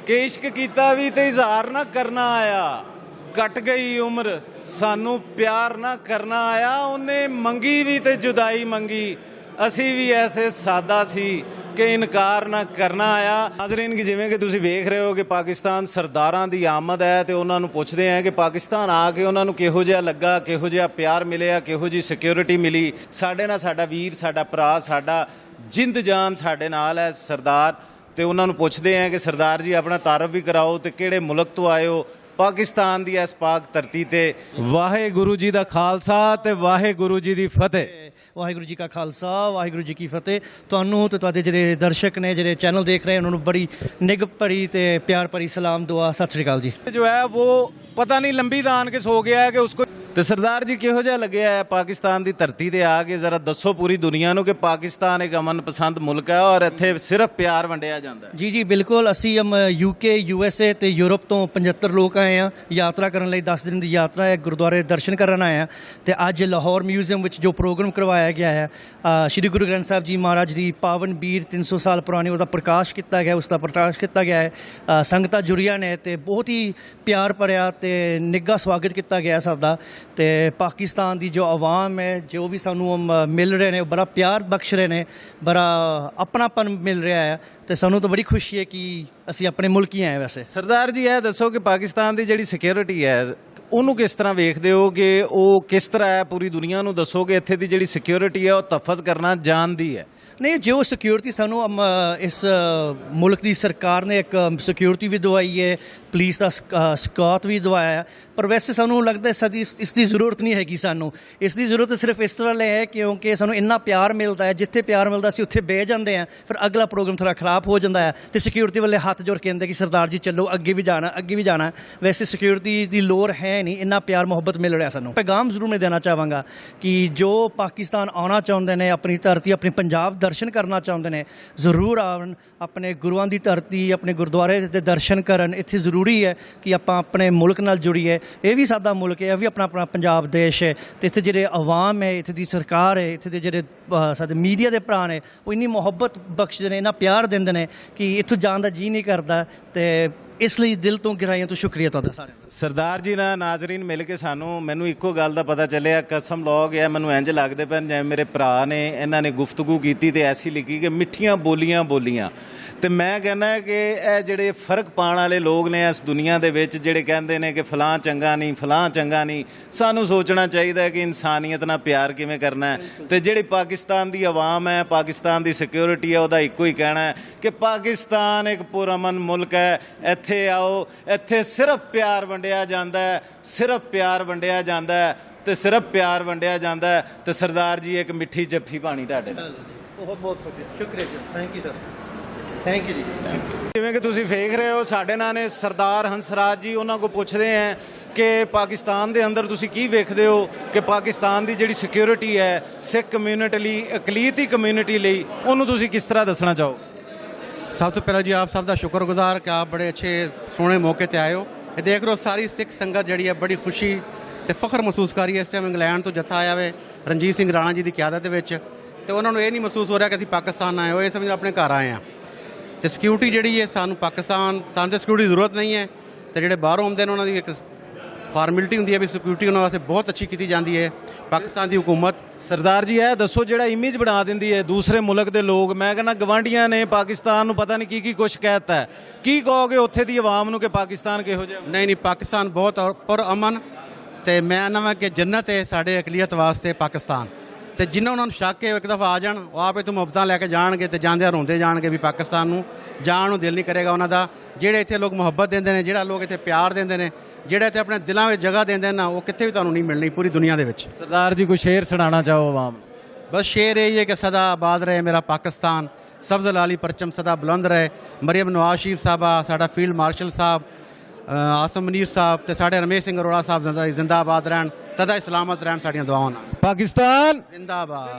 ਕਿ ਇਸ਼ਕ ਕੀਤਾ ਵੀ ਤੇ ਇਜ਼ਹਾਰ ਨਾ ਕਰਨਾ ਆਇਆ, ਕੱਟ ਗਈ ਉਮਰ ਸਾਨੂੰ ਪਿਆਰ ਨਾ ਕਰਨਾ ਆਇਆ, ਉਹਨੇ ਮੰਗੀ ਵੀ ਤੇ ਜੁਦਾਈ ਮੰਗੀ, ਅਸੀਂ ਵੀ ਐਸੇ ਸਾਦਾ ਸੀ ਕਿ ਇਨਕਾਰ ਨਾ ਕਰਨਾ ਆਇਆ। ਨਾਜ਼ਰੀਨ ਕਿ ਜਿਵੇਂ ਕਿ ਤੁਸੀਂ ਵੇਖ ਰਹੇ ਹੋ ਕਿ ਪਾਕਿਸਤਾਨ ਸਰਦਾਰਾਂ ਦੀ ਆਮਦ ਹੈ ਤੇ ਉਹਨਾਂ ਨੂੰ ਪੁੱਛਦੇ ਆ ਕਿ ਪਾਕਿਸਤਾਨ ਆ ਕੇ ਉਹਨਾਂ ਨੂੰ ਕਿਹੋ ਜਿਹਾ ਲੱਗਾ, ਕਿਹੋ ਜਿਹਾ ਪਿਆਰ ਮਿਲਿਆ, ਕਿਹੋ ਜਿਹੀ ਸਿਕਿਉਰਿਟੀ ਮਿਲੀ। ਸਾਡੇ ਨਾਲ ਸਾਡਾ ਵੀਰ, ਸਾਡਾ ਭਰਾ, ਸਾਡਾ ਜਿੰਦ ਜਾਨ ਸਾਡੇ ਨਾਲ ਹੈ ਸਰਦਾਰ, ਤੇ ਉਹਨਾਂ ਨੂੰ ਪੁੱਛਦੇ ਆ ਕਿ ਸਰਦਾਰ ਜੀ ਆਪਣਾ ਤਾਰਫ ਵੀ ਕਰਾਓ ਤੇ ਕਿਹੜੇ ਮੁਲਕ ਤੋਂ ਆਏ ਹੋ ਪਾਕਿਸਤਾਨ ਦੀ ਇਸ ਪਾਕ ਧਰਤੀ ਤੇ। ਵਾਹਿਗੁਰੂ ਜੀ ਦਾ ਖਾਲਸਾ ਤੇ ਵਾਹਿਗੁਰੂ ਜੀ ਦੀ ਫਤਿਹ। ਵਾਹਿਗੁਰੂ ਜੀ ਕਾ ਖਾਲਸਾ, ਵਾਹਿਗੁਰੂ ਜੀ ਕੀ ਫਤਿਹ। ਤੁਹਾਨੂੰ ਤੇ ਤੁਹਾਡੇ ਜਿਹੜੇ ਦਰਸ਼ਕ ਨੇ, ਜਿਹੜੇ ਚੈਨਲ ਦੇਖ ਰਹੇ, ਉਹਨਾਂ ਨੂੰ ਬੜੀ ਨਿੱਘ ਭਰੀ ਤੇ ਪਿਆਰ ਭਰੀ ਸਲਾਮ ਦੁਆ, ਸਤਿ ਸ਼੍ਰੀ ਅਕਾਲ ਜੀ। जो है वो पता नहीं लंबी दान के सो गया है कि उसको। तो सरदार जी किहो जिहा लगया है पाकिस्तान की धरती ते आके? जरा दसो पूरी दुनिया ਨੂੰ कि पाकिस्तान एक अमन पसंद मुल्क है और ਇੱਥੇ सिर्फ प्यार ਵੰਡਿਆ ਜਾਂਦਾ ਹੈ। ਜੀ ਜੀ ਬਿਲਕੁਲ। ਅਸੀਂ UK, USA ਤੇ ਯੂਰਪ ਤੋਂ 75 ਲੋਕ ਆਏ ਆ ਯਾਤਰਾ ਕਰਨ ਲਈ। 10 ਦਿਨ ਦੀ ਯਾਤਰਾ ਹੈ, ਗੁਰਦੁਆਰੇ ਦਰਸ਼ਨ ਕਰਨ ਆਏ ਆ। ਤੇ ਅੱਜ ਲਾਹੌਰ ਮਿਊਜ਼ੀਅਮ ਵਿੱਚ ਜੋ ਪ੍ਰੋਗਰਾਮ ਕਰਵਾਇਆ ਗਿਆ ਹੈ, ਸ਼੍ਰੀ ਗੁਰੂ ਗ੍ਰੰਥ ਸਾਹਿਬ ਜੀ ਮਹਾਰਾਜ ਦੀ ਪਾਵਨ ਬੀਰ 300 ਸਾਲ ਪੁਰਾਣੀ ਉਹਦਾ ਪ੍ਰਕਾਸ਼ ਕੀਤਾ ਗਿਆ, ਉਸ ਦਾ ਪ੍ਰਕਾਸ਼ ਕੀਤਾ ਗਿਆ ਹੈ। ਸੰਗਤਾਂ ਜੁੜੀਆਂ ਨੇ ਤੇ ਬਹੁਤ ਹੀ ਪਿਆਰ ਭਰਿਆ ਤੇ ਨਿੱਘਾ ਸਵਾਗਤ ਕੀਤਾ ਗਿਆ ਸਾਡਾ। ਤੇ ਪਾਕਿਸਤਾਨ ਦੀ ਜੋ ਆਵਾਮ ਹੈ, ਜੋ ਵੀ ਸਾਨੂੰ ਮਿਲ ਰਹੇ ਨੇ, ਬੜਾ ਪਿਆਰ ਬਖਸ਼ ਰਹੇ ਨੇ, ਬੜਾ ਆਪਣਾਪਨ ਮਿਲ ਰਿਹਾ ਹੈ ਤੇ ਸਾਨੂੰ ਤਾਂ ਬੜੀ ਖੁਸ਼ੀ ਹੈ ਕਿ ਅਸੀਂ ਆਪਣੇ ਮੁਲਕ ਹੀ ਆਏ। ਵੈਸੇ ਸਰਦਾਰ ਜੀ ਇਹ ਦੱਸੋ ਕਿ ਪਾਕਿਸਤਾਨ ਦੀ ਜਿਹੜੀ ਸਿਕਿਉਰਿਟੀ ਹੈ ਉਹਨੂੰ ਕਿਸ ਤਰ੍ਹਾਂ ਵੇਖਦੇ ਹੋ ਕਿ ਉਹ ਕਿਸ ਤਰ੍ਹਾਂ ਹੈ? ਪੂਰੀ ਦੁਨੀਆ ਨੂੰ ਦੱਸੋ ਕਿ ਇੱਥੇ ਦੀ ਜਿਹੜੀ ਸਿਕਿਉਰਿਟੀ ਹੈ ਉਹ ਤਹਫਜ਼ ਕਰਨਾ ਜਾਣਦੀ ਹੈ। ਨਹੀਂ, ਜੋ ਸਿਕਿਉਰਿਟੀ ਸਾਨੂੰ ਇਸ ਮੁਲਕ ਦੀ ਸਰਕਾਰ ਨੇ ਇੱਕ ਸਿਕਿਉਰਿਟੀ ਵੀ ਦਵਾਈ ਹੈ, ਪੁਲਿਸ ਦਾ ਸਕਾਤ ਵੀ ਦਵਾਇਆ ਹੈ, ਪਰ ਵੈਸੇ ਸਾਨੂੰ ਲੱਗਦਾ ਸਾਡੀ ਇਸ ਦੀ ਜ਼ਰੂਰਤ ਨਹੀਂ ਹੈਗੀ। ਸਾਨੂੰ ਇਸ ਦੀ ਜ਼ਰੂਰਤ ਸਿਰਫ ਇਸ ਤਰ੍ਹਾਂ ਲਈ ਹੈ ਕਿਉਂਕਿ ਸਾਨੂੰ ਇੰਨਾ ਪਿਆਰ ਮਿਲਦਾ ਹੈ। ਜਿੱਥੇ ਪਿਆਰ ਮਿਲਦਾ ਅਸੀਂ ਉੱਥੇ ਬਹਿ ਜਾਂਦੇ ਹਾਂ, ਫਿਰ ਅਗਲਾ ਪ੍ਰੋਗਰਾਮ ਥੋੜ੍ਹਾ ਖਰਾਬ ਹੋ ਜਾਂਦਾ ਹੈ ਤੇ ਸਿਕਿਉਰਿਟੀ ਵਾਲੇ ਹੱਥ ਜੋੜ ਕੇ ਕਹਿੰਦੇ ਕਿ ਸਰਦਾਰ ਜੀ ਚੱਲੋ, ਅੱਗੇ ਵੀ ਜਾਣਾ, ਅੱਗੇ ਵੀ ਜਾਣਾ। ਵੈਸੇ ਸਿਕਿਉਰਿਟੀ ਦੀ ਲੋੜ ਹੈ ਨਹੀਂ, ਇੰਨਾ ਪਿਆਰ ਮੁਹੱਬਤ ਮਿਲ ਰਿਹਾ ਸਾਨੂੰ। ਪੈਗਾਮ ਜ਼ਰੂਰ ਮੈਂ ਦੇਣਾ ਚਾਹਾਂਗਾ ਕਿ ਜੋ ਪਾਕਿਸਤਾਨ ਆਉਣਾ ਚਾਹੁੰਦੇ ਨੇ, ਆਪਣੀ ਧਰਤੀ, ਆਪਣੇ ਪੰਜਾਬ ਦਰਸ਼ਨ ਕਰਨਾ ਚਾਹੁੰਦੇ ਨੇ, ਜ਼ਰੂਰ ਆਉਣ, ਆਪਣੇ ਗੁਰੂਆਂ ਦੀ ਧਰਤੀ, ਆਪਣੇ ਗੁਰਦੁਆਰੇ ਦੇ ਦਰਸ਼ਨ ਕਰਨ। ਇੱਥੇ ਜ਼ਰੂਰੀ ਹੈ ਕਿ ਆਪਾਂ ਆਪਣੇ ਮੁਲਕ ਨਾਲ ਜੁੜੀਏ। ਇਹ ਵੀ ਸਾਡਾ ਮੁਲਕ ਹੈ, ਇਹ ਵੀ ਆਪਣਾ ਪੰਜਾਬ ਦੇਸ਼ ਹੈ ਤੇ ਇੱਥੇ ਜਿਹੜੇ ਆਵਾਮ ਹੈ, ਇੱਥੇ ਦੀ ਸਰਕਾਰ ਹੈ, ਇੱਥੇ ਦੇ ਜਿਹੜੇ ਸਾਡੇ ਮੀਡੀਆ ਦੇ ਭਰਾ ਨੇ, ਉਹ ਇੰਨੀ ਮੁਹੱਬਤ ਬਖਸ਼ਦੇ ਨੇ, ਇੰਨਾ ਪਿਆਰ ਦਿੰਦੇ ਨੇ ਕਿ ਇੱਥੋਂ ਜਾਣ ਦਾ ਜੀਅ ਨਹੀਂ ਕਰਦਾ। ਤੇ ਇਸ ਲਈ ਦਿਲ ਤੋਂ ਗਹਿਰਾਈਆਂ ਤੋਂ ਸ਼ੁਕਰੀਆ ਤੁਹਾਡਾ ਸਾਰਿਆਂ ਦਾ। ਸਰਦਾਰ ਜੀ ਨਾਲ ਨਾਜ਼ਰੀਨ ਮਿਲ ਕੇ ਮੈਨੂੰ ਇੱਕੋ ਗੱਲ ਦਾ ਪਤਾ ਚੱਲਿਆ, ਕਸਮ ਲਓ ਗਿਆ, ਮੈਨੂੰ ਇੰਜ ਲੱਗਦੇ ਪੈਣ ਜਿਵੇਂ ਮੇਰੇ ਭਰਾ ਨੇ, ਇਹਨਾਂ ਨੇ ਗੁਫ਼ਤਗੂ ਕੀਤੀ ਤੇ ਐਸੀ ਲਿਖੀ ਕਿ ਮਿੱਠੀਆਂ ਬੋਲੀਆਂ ਬੋਲੀਆਂ। ਤੇ ਮੈਂ ਕਹਿੰਦਾ ਕਿ ਇਹ ਜਿਹੜੇ ਫਰਕ ਪਾਉਣ ਵਾਲੇ ਲੋਕ ਨੇ ਇਸ ਦੁਨੀਆ ਦੇ ਵਿੱਚ, ਜਿਹੜੇ ਕਹਿੰਦੇ ਨੇ ਕਿ ਫਲਾਂ ਚੰਗਾ ਨਹੀਂ, ਫਲਾਂ ਚੰਗਾ ਨਹੀਂ, ਸਾਨੂੰ ਸੋਚਣਾ ਚਾਹੀਦਾ ਕਿ ਇਨਸਾਨੀਅਤ ਨਾਲ ਪਿਆਰ ਕਿਵੇਂ ਕਰਨਾ ਹੈ। ਤੇ ਜਿਹੜੀ ਪਾਕਿਸਤਾਨ ਦੀ ਆਵਾਮ ਹੈ, ਪਾਕਿਸਤਾਨ ਦੀ ਸਿਕਿਉਰਿਟੀ ਹੈ, ਉਹਦਾ ਇੱਕੋ ਹੀ ਕਹਿਣਾ ਹੈ ਕਿ ਪਾਕਿਸਤਾਨ ਇੱਕ ਪੁਰਅਮਨ ਮੁਲਕ ਹੈ। ਇੱਥੇ ਆਓ, ਇੱਥੇ ਸਿਰਫ ਪਿਆਰ ਵੰਡਿਆ ਜਾਂਦਾ ਹੈ, ਸਿਰਫ ਪਿਆਰ ਵੰਡਿਆ ਜਾਂਦਾ ਹੈ ਤੇ ਸਿਰਫ ਪਿਆਰ ਵੰਡਿਆ ਜਾਂਦਾ ਹੈ। ਤੇ ਸਰਦਾਰ ਜੀ ਇੱਕ ਮਿੱਠੀ ਜੱਫੀ ਪਾਣੀ ਤੁਹਾਡੇ ਨਾਲ। ਬਹੁਤ ਬਹੁਤ ਸ਼ੁਕਰੀਆ ਜੀ, thank you sir, thank you ਜੀ। ਜਿਵੇਂ ਕਿ ਤੁਸੀਂ ਵੇਖ ਰਹੇ ਹੋ ਸਾਡੇ ਨਾਲ ਨੇ ਸਰਦਾਰ ਹੰਸਰਾਜ ਜੀ। ਉਹਨਾਂ ਕੋਲ ਪੁੱਛਦੇ ਆ ਕਿ ਪਾਕਿਸਤਾਨ ਦੇ ਅੰਦਰ ਤੁਸੀਂ ਕੀ ਵੇਖਦੇ ਹੋ ਕਿ ਪਾਕਿਸਤਾਨ ਦੀ ਜਿਹੜੀ ਸਿਕਿਉਰਿਟੀ ਹੈ ਸਿੱਖ ਕਮਿਊਨਿਟੀ ਲਈ, ਅਕਲੀਤੀ ਕਮਿਊਨਿਟੀ ਲਈ, ਉਹਨੂੰ ਤੁਸੀਂ ਕਿਸ ਤਰ੍ਹਾਂ ਦੱਸਣਾ ਚਾਹੋ? सब तो पहले जी आप सब का शुक्रगुजार कि आप बड़े अच्छे सोहने मौके ते आए हो। ये देख रहे हो सारी सिख संगत जी है बड़ी खुशी ते फख्र महसूस कर रही है। इस टाइम इंग्लैंड तो जत्था आया वे रणजीत सिंह राणा जी की क्यादत तो उन्होंने ये नहीं महसूस हो रहा कि असीं पाकिस्तान आए हो, ये समझ अपने घर आए हैं। तो सिक्योरिटी जी है सानू पाकिस्तान, सानू सिक्योरिटी की जरूरत नहीं है। तो जो बाहरों आते हैं उन्होंने एक ਫਾਰਮੈਲਿਟੀ ਹੁੰਦੀ ਹੈ ਵੀ ਸਿਕਿਉਰਿਟੀ ਉਹਨਾਂ ਵਾਸਤੇ ਬਹੁਤ ਅੱਛੀ ਕੀਤੀ ਜਾਂਦੀ ਹੈ ਪਾਕਿਸਤਾਨ ਦੀ ਹਕੂਮਤ। ਸਰਦਾਰ ਜੀ ਇਹ ਦੱਸੋ ਜਿਹੜਾ ਇਮੇਜ ਬਣਾ ਦਿੰਦੀ ਹੈ ਦੂਸਰੇ ਮੁਲਕ ਦੇ ਲੋਕ, ਮੈਂ ਕਹਿੰਦਾ ਗਵਾਂਢੀਆਂ ਨੇ ਪਾਕਿਸਤਾਨ ਨੂੰ ਪਤਾ ਨਹੀਂ ਕੀ ਕੁਛ ਕਹਿਤਾ ਹੈ, ਕੀ ਕਹੋਗੇ ਉੱਥੇ ਦੀ ਆਵਾਮ ਨੂੰ ਕਿ ਪਾਕਿਸਤਾਨ ਕਿਹੋ ਜਿਹਾ? ਨਹੀਂ ਪਾਕਿਸਤਾਨ ਬਹੁਤ ਪੁਰਅਮਨ ਤੇ ਮੈਂ ਨਵਾਂ ਕਿ ਜੰਨਤ ਹੈ ਸਾਡੇ ਅਕਲੀਅਤ ਵਾਸਤੇ ਪਾਕਿਸਤਾਨ। ਤੇ ਜਿਨ੍ਹਾਂ ਉਹਨਾਂ ਨੂੰ ਸ਼ੱਕ ਹੈ ਇੱਕ ਦਫਾ ਆ ਜਾਣ, ਉਹ ਆਪੇ ਤੋਂ ਮੁਹੱਬਤਾਂ ਲੈ ਕੇ ਜਾਣਗੇ ਤੇ ਜਾਂਦਿਆਂ ਰੋਂਦੇ ਜਾਣਗੇ ਵੀ ਪਾਕਿਸਤਾਨ ਨੂੰ ਜਾਣ ਨੂੰ ਦਿਲ ਨਹੀਂ ਕਰੇਗਾ ਉਹਨਾਂ ਦਾ। ਜਿਹੜੇ ਇੱਥੇ ਲੋਕ ਮੁਹੱਬਤ ਦਿੰਦੇ ਨੇ, ਜਿਹੜਾ ਲੋਕ ਇੱਥੇ ਪਿਆਰ ਦਿੰਦੇ ਨੇ, ਜਿਹੜੇ ਇੱਥੇ ਆਪਣੇ ਦਿਲਾਂ ਵਿੱਚ ਜਗ੍ਹਾ ਦਿੰਦੇ ਨੇ ਨਾ, ਉਹ ਕਿੱਥੇ ਵੀ ਤੁਹਾਨੂੰ ਨਹੀਂ ਮਿਲਣੀ ਪੂਰੀ ਦੁਨੀਆ ਦੇ ਵਿੱਚ। ਸਰਦਾਰ ਜੀ ਕੋਈ ਸ਼ੇਰ ਸੁਣਾਉਣਾ ਚਾਹੋ ਆਵਾਮ? बस शेर यही है कि सदा आबाद रहे मेरा पाकिस्तान, सब्ज़ लाली परचम सदा बुलंद रहे। मरियम नवाज शरीफ साहबा, साडा फील्ड मार्शल साहब, आसम मनीर साहब ते साडे रमेश सिंह अरोड़ा साहब जिंदाबाद रहन, सदा सलामत रहन साडियां दुआवां नाल। पाकिस्तान जिंदाबाद।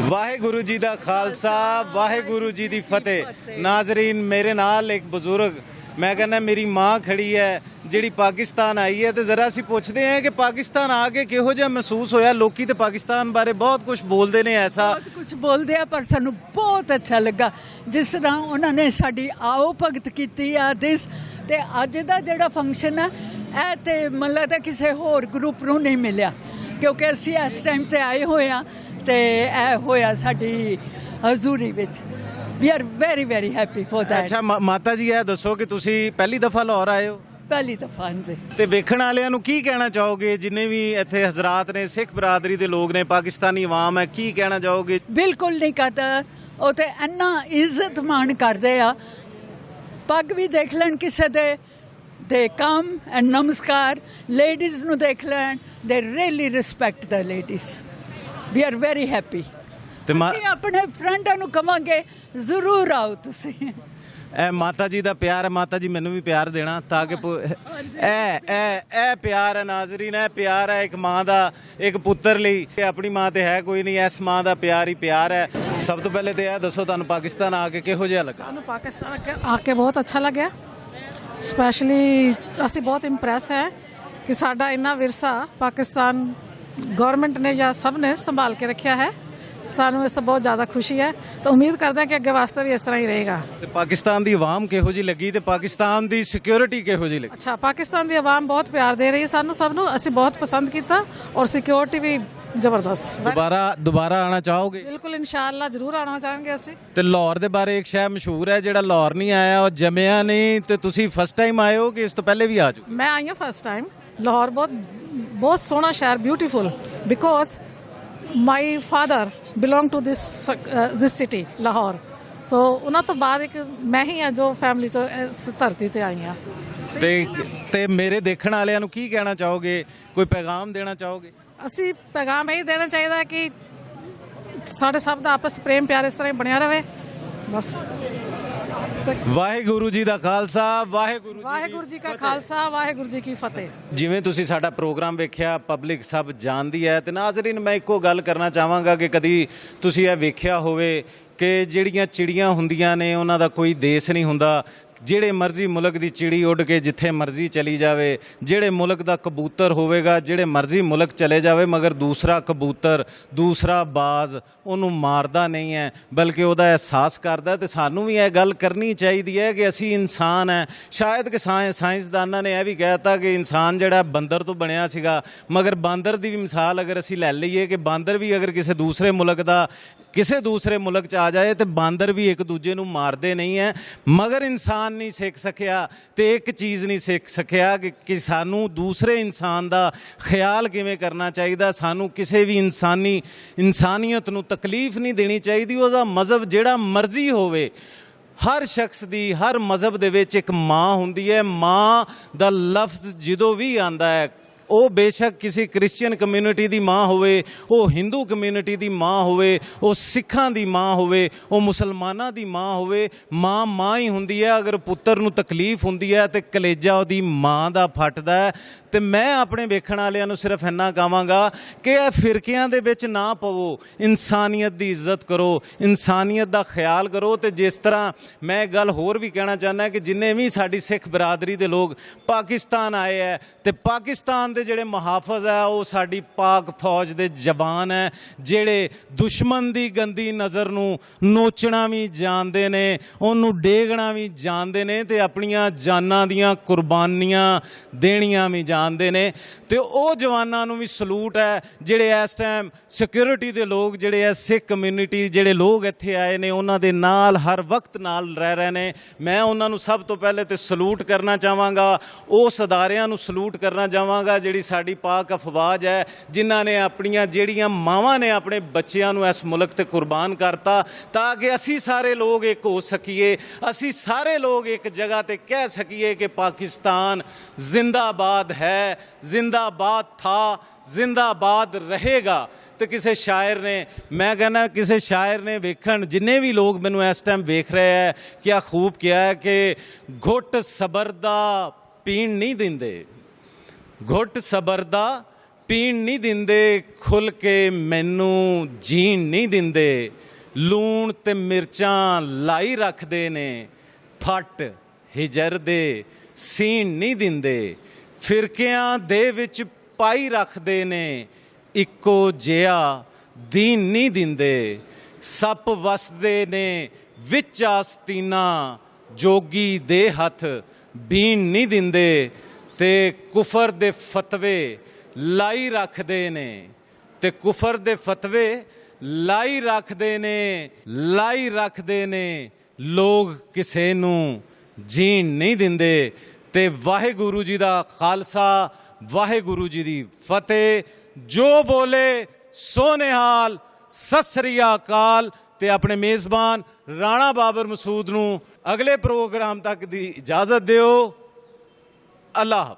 वाहेगुरु जी दा खालसा, वाहेगुरु जी दी फतेह। नाजरीन मेरे नाल एक बुजुर्ग, मैं कहना मेरी माँ खड़ी है ਜਿਹੜੀ ਪਾਕਿਸਤਾਨ ਆਈ ਹੈ ਤੇ ਜ਼ਰਾ ਅਸੀਂ ਪੁੱਛਦੇ ਹਾਂ ਕਿ ਪਾਕਿਸਤਾਨ ਆ ਕੇ ਕਿਹੋ ਜਿਹਾ ਮਹਿਸੂਸ ਹੋਇਆ? ਲੋਕੀ ਤੇ ਪਾਕਿਸਤਾਨ ਬਾਰੇ ਬਹੁਤ ਕੁਝ ਬੋਲਦੇ ਨੇ, ਐਸਾ ਬਹੁਤ ਕੁਝ ਬੋਲਦੇ ਆ, ਪਰ ਸਾਨੂੰ ਬਹੁਤ ਅੱਛਾ ਲੱਗਾ ਜਿਸ ਤਰ੍ਹਾਂ ਉਹਨਾਂ ਨੇ ਸਾਡੀ ਆਓ ਭਗਤ ਕੀਤੀ ਆ ਦਿਸ। ਤੇ ਅੱਜ ਦਾ ਜਿਹੜਾ ਫੰਕਸ਼ਨ ਹੈ ਇਹ ਤੇ ਮੈਨੂੰ ਲੱਗਦਾ ਕਿਸੇ ਹੋਰ ਗਰੁੱਪ ਨੂੰ ਨਹੀਂ ਮਿਲਿਆ, ਕਿਉਂਕਿ ਅਸੀਂ ਇਸ ਟਾਈਮ ਤੇ ਆਏ ਹੋਏ ਆ ਤੇ ਇਹ ਹੋਇਆ ਸਾਡੀ ਹਜ਼ੂਰੀ ਵਿੱਚ। We are very very happy for that. ਅੱਛਾ ਮਾਤਾ ਜੀ ਇਹ ਦੱਸੋ ਕਿ ਤੁਸੀਂ ਪਹਿਲੀ ਦਫਾ ਲਾਹੌਰ ਆਏ ਹੋ ਪਹਿਲੀ ਦਫਾ ਜੀ। ਤੇ ਵੇਖਣ ਵਾਲਿਆਂ ਨੂੰ ਕੀ ਕਹਿਣਾ ਚਾਹੋਗੇ, ਜਿੰਨੇ ਵੀ ਇੱਥੇ ਹਜ਼ਰਾਤ ਨੇ, ਸਿੱਖ ਬਰਾਦਰੀ ਦੇ ਲੋਕ ਨੇ, ਪਾਕਿਸਤਾਨੀ ਆਵਾਮ ਹੈ, ਕੀ ਕਹਿਣਾ ਚਾਹੋਗੇ? ਬਿਲਕੁਲ ਨਹੀਂ ਕਰਦਾ, ਉਹ ਤੇ ਇੰਨਾ ਇੱਜ਼ਤ ਮਾਣ ਕਰਦੇ ਆ। ਪੱਗ ਵੀ ਦੇਖ ਲੈਣ ਕਿਸੇ ਦੇ ਕਮ ਐਂਡ ਨਮਸਕਾਰ। ਲੇਡੀਜ਼ ਨੂੰ ਦੇਖ ਲੈਣ, they really respect the ladies. We are very happy. ਤੇ ਅਸੀਂ ਆਪਣੇ ਫਰੈਂਡਾਂ ਨੂੰ ਕਵਾਂਗੇ ਜ਼ਰੂਰ ਆਓ ਤੁਸੀਂ। ਇਹ ਮਾਤਾ ਜੀ ਦਾ ਪਿਆਰ ਹੈ। ਮਾਤਾ ਜੀ ਮੈਨੂੰ ਵੀ ਪਿਆਰ ਦੇਣਾ ਤਾਂ ਕਿ ਇਹ ਪਿਆਰ ਹੈ ਨਾਜ਼ਰੀਨ, ਇਹ ਪਿਆਰ ਹੈ ਇੱਕ ਮਾਂ ਦਾ ਇੱਕ ਪੁੱਤਰ ਲਈ। ਆਪਣੀ ਮਾਂ ਤੇ ਹੈ ਕੋਈ ਨਹੀਂ, ਇਸ ਮਾਂ ਦਾ ਪਿਆਰ ਹੀ ਪਿਆਰ ਹੈ। ਸਭ ਤੋਂ ਪਹਿਲੇ ਤੇ ਇਹ ਦੱਸੋ ਤੁਹਾਨੂੰ ਪਾਕਿਸਤਾਨ ਆ ਕੇ ਕਿਹੋ ਜਿਹਾ ਲੱਗਾ? ਸਾਨੂੰ ਪਾਕਿਸਤਾਨ ਆ ਕੇ ਬਹੁਤ ਅੱਛਾ ਲੱਗਿਆ। ਸਪੈਸ਼ਲੀ ਅਸੀਂ ਬਹੁਤ ਇੰਪ੍ਰੈਸ ਹੈ ਕਿ ਸਾਡਾ ਇੰਨਾ ਵਿਰਸਾ ਪਾਕਿਸਤਾਨ ਗਵਰਨਮੈਂਟ ਨੇ ਜਾਂ ਸਭ ਨੇ ਸੰਭਾਲ ਕੇ ਰੱਖਿਆ ਹੈ। ਸਾਨੂੰ ਇਸ ਤੋਂ ਬਹੁਤ ਜ਼ਿਆਦਾ ਖੁਸ਼ੀ ਹੈ ਤਾਂ ਉਮੀਦ ਕਰਦੇ ਹਾਂ ਕਿ ਅੱਗੇ ਵਾਸਤੇ ਵੀ ਇਸ ਤਰ੍ਹਾਂ ਹੀ ਰਹੇਗਾ। ਤੇ ਪਾਕਿਸਤਾਨ ਦੀ ਆਵਾਮ ਕਿਹੋ ਜਿਹੀ ਲੱਗੀ ਤੇ ਪਾਕਿਸਤਾਨ ਦੀ ਸਿਕਿਉਰਿਟੀ ਕਿਹੋ ਜਿਹੀ ਲੱਗੀ? ਅੱਛਾ, ਪਾਕਿਸਤਾਨ ਦੀ ਆਵਾਮ ਬਹੁਤ ਪਿਆਰ ਦੇ ਰਹੀ ਹੈ ਸਾਨੂੰ ਸਭ ਨੂੰ। ਅਸੀਂ ਬਹੁਤ ਪਸੰਦ ਕੀਤਾ ਔਰ ਸਿਕਿਉਰਿਟੀ ਵੀ ਜ਼ਬਰਦਸਤ। ਦੁਬਾਰਾ ਆਣਾ ਚਾਹੋਗੇ? ਬਿਲਕੁਲ, ਇਨਸ਼ਾਅੱਲਾ ਜ਼ਰੂਰ ਆਉਣਾ ਚਾਹਾਂਗੇ ਅਸੀਂ। ਤੇ ਲਾਹੌਰ ਦੇ ਬਾਰੇ ਇੱਕ ਸ਼ਹਿਰ ਮਸ਼ਹੂਰ ਹੈ, ਜਿਹੜਾ ਲਾਹੌਰ ਨਹੀਂ ਆਇਆ ਉਹ ਜੰਮਿਆ ਨਹੀਂ। ਤੇ ਤੁਸੀਂ ਫਸਟ ਟਾਈਮ ਆਏ ਹੋ ਕਿ ਇਸ ਤੋਂ ਪਹਿਲੇ ਵੀ ਆ ਚੁੱਕੇ? ਮੈਂ ਆਈ ਹਾਂ ਫਸਟ ਟਾਈਮ। ਲਾਹੌਰ ਬਹੁਤ ਸੋਹਣਾ ਸ਼ਹਿਰ, beautiful, because my father belong to this city Lahore. So ਉਹਨਾਂ ਤੋਂ ਬਾਅਦ ਇੱਕ ਮੈਂ ਹੀ ਹਾਂ ਜੋ ਫੈਮਿਲੀ ਤੋਂ ਇਸ ਧਰਤੀ ਤੇ ਆਈ ਹਾਂ। ਤੇ ਮੇਰੇ ਦੇਖਣ ਵਾਲਿਆਂ ਨੂੰ ਕੀ ਕਹਿਣਾ ਚਾਹੋਗੇ, ਕੋਈ ਪੈਗਾਮ ਦੇਣਾ ਚਾਹੋਗੇ? ਅਸੀਂ ਪੈਗਾਮ ਇਹ ਦੇਣਾ ਚਾਹੀਦਾ ਕਿ ਸਾਡੇ ਸਭ ਦਾ ਆਪਸ ਪ੍ਰੇਮ ਪਿਆਰ ਇਸ ਤਰ੍ਹਾਂ ਹੀ ਬਣਿਆ ਰਹੇ ਬਸ। ਵਾਹਿਗੁਰੂ ਜੀ ਦਾ ਖਾਲਸਾ, ਵਾਹਿਗੁਰੂ ਜੀ ਕਾ ਖਾਲਸਾ, ਵਾਹਿਗੁਰੂ ਜੀ ਕੀ ਫਤਿਹ। ਜਿਵੇਂ ਤੁਸੀਂ ਸਾਡਾ ਪ੍ਰੋਗਰਾਮ ਵੇਖਿਆ, ਪਬਲਿਕ ਸਭ ਜਾਣਦੀ ਹੈ। ਤੇ ਨਾਜ਼ਰੀਨ, ਮੈਂ ਇੱਕੋ ਗੱਲ ਕਰਨਾ ਚਾਹਾਂਗਾ ਕਿ ਕਦੀ ਤੁਸੀਂ ਇਹ ਵੇਖਿਆ ਹੋਵੇ ਕਿ ਜਿਹੜੀਆਂ ਚਿੜੀਆਂ ਹੁੰਦੀਆਂ ਨੇ ਉਹਨਾਂ ਦਾ ਕੋਈ ਦੇਸ਼ ਨਹੀਂ ਹੁੰਦਾ। ਜਿਹੜੇ ਮਰਜ਼ੀ ਮੁਲਕ ਦੀ ਚਿੜੀ ਉੱਡ ਕੇ ਜਿੱਥੇ ਮਰਜ਼ੀ ਚਲੀ ਜਾਵੇ, ਜਿਹੜੇ ਮੁਲਕ ਦਾ ਕਬੂਤਰ ਹੋਵੇਗਾ ਜਿਹੜੇ ਮਰਜ਼ੀ ਮੁਲਕ ਚਲੇ ਜਾਵੇ, ਮਗਰ ਦੂਸਰਾ ਕਬੂਤਰ, ਦੂਸਰਾ ਬਾਜ਼ ਉਹਨੂੰ ਮਾਰਦਾ ਨਹੀਂ ਹੈ, ਬਲਕਿ ਉਹਦਾ ਅਹਿਸਾਸ ਕਰਦਾ। ਤੇ ਸਾਨੂੰ ਵੀ ਇਹ ਗੱਲ ਕਰਨੀ ਚਾਹੀਦੀ ਹੈ ਕਿ ਅਸੀਂ ਇਨਸਾਨ ਹੈ। ਸ਼ਾਇਦ ਕਿ ਸਾਇੰਸਦਾਨਾਂ ਨੇ ਇਹ ਵੀ ਕਹਿ ਦਿੱਤਾ ਕਿ ਇਨਸਾਨ ਜਿਹੜਾ ਬਾਂਦਰ ਤੋਂ ਬਣਿਆ ਸੀਗਾ, ਮਗਰ ਬਾਂਦਰ ਦੀ ਵੀ ਮਿਸਾਲ ਅਗਰ ਅਸੀਂ ਲੈ ਲਈਏ ਕਿ ਬਾਂਦਰ ਵੀ ਅਗਰ ਕਿਸੇ ਦੂਸਰੇ ਮੁਲਕ 'ਚ ਆ ਜਾਏ ਤੇ ਬਾਂਦਰ ਵੀ ਇੱਕ ਦੂਜੇ ਨੂੰ ਮਾਰਦੇ ਨਹੀਂ ਹੈ। ਮਗਰ ਇਨਸਾਨ ਨਹੀਂ ਸਿੱਖ ਸਕਿਆ ਤੇ ਇੱਕ ਚੀਜ਼ ਨਹੀਂ ਸਿੱਖ ਸਕਿਆ ਕਿ ਸਾਨੂੰ ਦੂਸਰੇ ਇਨਸਾਨ ਦਾ ਖਿਆਲ ਕਿਵੇਂ ਕਰਨਾ ਚਾਹੀਦਾ। ਸਾਨੂੰ ਕਿਸੇ ਵੀ ਇਨਸਾਨੀਅਤ ਨੂੰ ਤਕਲੀਫ ਨਹੀਂ ਦੇਣੀ ਚਾਹੀਦੀ। ਉਹਦਾ ਮਜ਼ਹਬ ਜਿਹੜਾ ਮਰਜ਼ੀ ਹੋਵੇ, ਹਰ ਸ਼ਖਸ ਦੀ, ਹਰ ਮਜ਼ਹਬ ਦੇ ਵਿੱਚ ਇੱਕ ਮਾਂ ਹੁੰਦੀ ਹੈ। ਮਾਂ ਦਾ ਲਫ਼ਜ਼ ਜਦੋਂ ਵੀ ਆਉਂਦਾ ਹੈ, ਉਹ ਬੇਸ਼ੱਕ ਕਿਸੇ ਕ੍ਰਿਸਚੀਅਨ ਕਮਿਊਨਿਟੀ ਦੀ ਮਾਂ ਹੋਵੇ, ਉਹ ਹਿੰਦੂ ਕਮਿਊਨਿਟੀ ਦੀ ਮਾਂ ਹੋਵੇ, ਉਹ ਸਿੱਖਾਂ ਦੀ ਮਾਂ ਹੋਵੇ, ਉਹ ਮੁਸਲਮਾਨਾਂ ਦੀ ਮਾਂ ਹੋਵੇ, ਮਾਂ ਹੀ ਹੁੰਦੀ ਹੈ। ਅਗਰ ਪੁੱਤਰ ਨੂੰ ਤਕਲੀਫ ਹੁੰਦੀ ਹੈ ਤੇ ਕਲੇਜਾ ਉਹਦੀ ਮਾਂ ਦਾ ਫਟਦਾ ਹੈ। ਤੇ ਮੈਂ ਆਪਣੇ ਵੇਖਣ ਵਾਲਿਆਂ ਨੂੰ ਸਿਰਫ ਇੰਨਾ ਕਹਾਂਗਾ ਕਿ ਇਹ ਫਿਰਕਿਆਂ ਦੇ ਵਿੱਚ ਨਾ ਪਵੋ, ਇਨਸਾਨੀਅਤ ਦੀ ਇੱਜ਼ਤ ਕਰੋ, ਇਨਸਾਨੀਅਤ ਦਾ ਖਿਆਲ ਕਰੋ। ਤੇ ਜਿਸ ਤਰ੍ਹਾਂ ਮੈਂ ਇੱਕ ਗੱਲ ਹੋਰ ਵੀ ਕਹਿਣਾ ਚਾਹੁੰਦਾ ਕਿ ਜਿੰਨੇ ਵੀ ਸਾਡੀ ਸਿੱਖ ਬਰਾਦਰੀ ਦੇ ਲੋਕ ਪਾਕਿਸਤਾਨ ਆਏ ਹੈ ਤੇ ਪਾਕਿਸਤਾਨ ਦੇ ਜਿਹੜੇ ਮੁਹਾਫਿਜ਼ ਹੈ ਉਹ ਸਾਡੀ ਪਾਕ ਫੌਜ ਦੇ ਜਵਾਨ ਹੈ, ਜਿਹੜੇ ਦੁਸ਼ਮਣ ਦੀ ਗੰਦੀ ਨਜ਼ਰ ਨੂੰ ਨੋਚਣਾ ਵੀ ਜਾਣਦੇ ਨੇ, ਉਹਨੂੰ ਡੇਗਣਾ ਵੀ ਜਾਣਦੇ ਨੇ ਤੇ ਆਪਣੀਆਂ ਜਾਨਾਂ ਦੀਆਂ ਕੁਰਬਾਨੀਆਂ ਦੇਣੀਆਂ ਵੀ ਜਾਣਦੇ ਨੇ। ਤੇ ਉਹ ਜਵਾਨਾਂ ਨੂੰ ਵੀ ਸਲੂਟ ਹੈ ਜਿਹੜੇ ਇਸ ਟਾਈਮ ਸਿਕਿਉਰਿਟੀ ਦੇ ਲੋਕ, ਜਿਹੜੇ ਹੈ ਸਿੱਖ ਕਮਿਊਨਿਟੀ, ਜਿਹੜੇ ਲੋਕ ਇੱਥੇ ਆਏ ਨੇ, ਉਹਨਾਂ ਦੇ ਨਾਲ ਹਰ ਵਕਤ ਨਾਲ ਰਹਿ ਰਹੇ ਨੇ। ਮੈਂ ਉਹਨਾਂ ਨੂੰ ਸਭ ਤੋਂ ਪਹਿਲੇ ਤੇ ਸਲੂਟ ਕਰਨਾ ਚਾਹਾਂਗਾ, ਉਸ ਅਦਾਰਿਆਂ ਨੂੰ ਸਲੂਟ ਕਰਨਾ ਚਾਹਾਂਗਾ ਜਿਹੜੀ ਸਾਡੀ ਪਾਕ ਅਫਵਾਜ ਹੈ, ਜਿਨ੍ਹਾਂ ਨੇ ਆਪਣੀਆਂ ਜਿਹੜੀਆਂ ਮਾਵਾਂ ਨੇ ਆਪਣੇ ਬੱਚਿਆਂ ਨੂੰ ਇਸ ਮੁਲਕ ਤੇ ਕੁਰਬਾਨ ਕਰਤਾ ਤਾਂ ਕਿ ਅਸੀਂ ਸਾਰੇ ਲੋਕ ਇੱਕ ਹੋ ਸਕੀਏ, ਅਸੀਂ ਸਾਰੇ ਲੋਕ ਇੱਕ ਜਗ੍ਹਾ ਤੇ ਕਹਿ ਸਕੀਏ ਕਿ ਪਾਕਿਸਤਾਨ ਜ਼ਿੰਦਾਬਾਦ ਹੈ, ਜ਼ਿੰਦਾਬਾਦ ਥਾ, ਜ਼ਿੰਦਾਬਾਦ ਰਹੇਗਾ। ਤੇ ਕਿਸੇ ਸ਼ਾਇਰ ਨੇ, ਮੈਂ ਕਹਿੰਦਾ ਕਿਸੇ ਸ਼ਾਇਰ ਨੇ ਵੇਖਣ, ਜਿੰਨੇ ਵੀ ਲੋਕ ਮੈਨੂੰ ਇਸ ਟਾਈਮ ਵੇਖ ਰਹੇ ਹੈ, ਕਿਆ ਖੂਬ ਕਿਹਾ ਹੈ ਕਿ ਘੁੱਟ ਸਬਰ ਦਾ ਪੀਣ ਨਹੀਂ ਦਿੰਦੇ, ਘੁੱਟ ਸਬਰ ਦਾ ਪੀਣ ਨਹੀਂ ਦਿੰਦੇ, ਖੁੱਲ ਕੇ ਮੈਨੂੰ ਜੀਣ ਨਹੀਂ ਦਿੰਦੇ, ਲੂਣ ਤੇ ਮਿਰਚਾਂ ਲਾਈ ਰੱਖਦੇ ਨੇ, ਫੱਟ ਹਿਜਰ ਦੇ ਸੀਣ ਨਹੀਂ ਦਿੰਦੇ, ਫਿਰਕਿਆਂ ਦੇ ਵਿੱਚ ਪਾਈ ਰੱਖਦੇ ਨੇ, ਇੱਕੋ ਜਿਹਾ ਦੀਨ ਨਹੀਂ ਦਿੰਦੇ, ਸੱਪ ਵਸਦੇ ਨੇ ਵਿੱਚ ਆਸਤੀਨਾ, ਜੋਗੀ ਦੇ ਹੱਥ ਬੀਣ ਨਹੀਂ ਦਿੰਦੇ, ਤੇ ਕੁਫਰ ਦੇ ਫਤਵੇ ਲਾਈ ਰੱਖਦੇ ਨੇ, ਤੇ ਕੁਫਰ ਦੇ ਫਤਵੇ ਲਾਈ ਰੱਖਦੇ ਨੇ ਲੋਕ ਕਿਸੇ ਨੂੰ ਜੀਣ ਨਹੀਂ ਦਿੰਦੇ। ਤੇ ਵਾਹਿਗੁਰੂ ਜੀ ਦਾ ਖਾਲਸਾ, ਵਾਹਿਗੁਰੂ ਜੀ ਦੀ ਫਤਿਹ। ਜੋ ਬੋਲੇ ਸੋ ਨਿਹਾਲ, ਸਤਿ ਸ੍ਰੀ ਅਕਾਲ। ਤੇ ਆਪਣੇ ਮੇਜ਼ਬਾਨ ਰਾਣਾ ਬਾਬਰ ਮਸੂਦ ਨੂੰ ਅਗਲੇ ਪ੍ਰੋਗਰਾਮ ਤੱਕ ਦੀ ਇਜਾਜ਼ਤ ਦਿਓ। ਅੱਲਾਹ ਹਾਫ਼ਿਜ਼।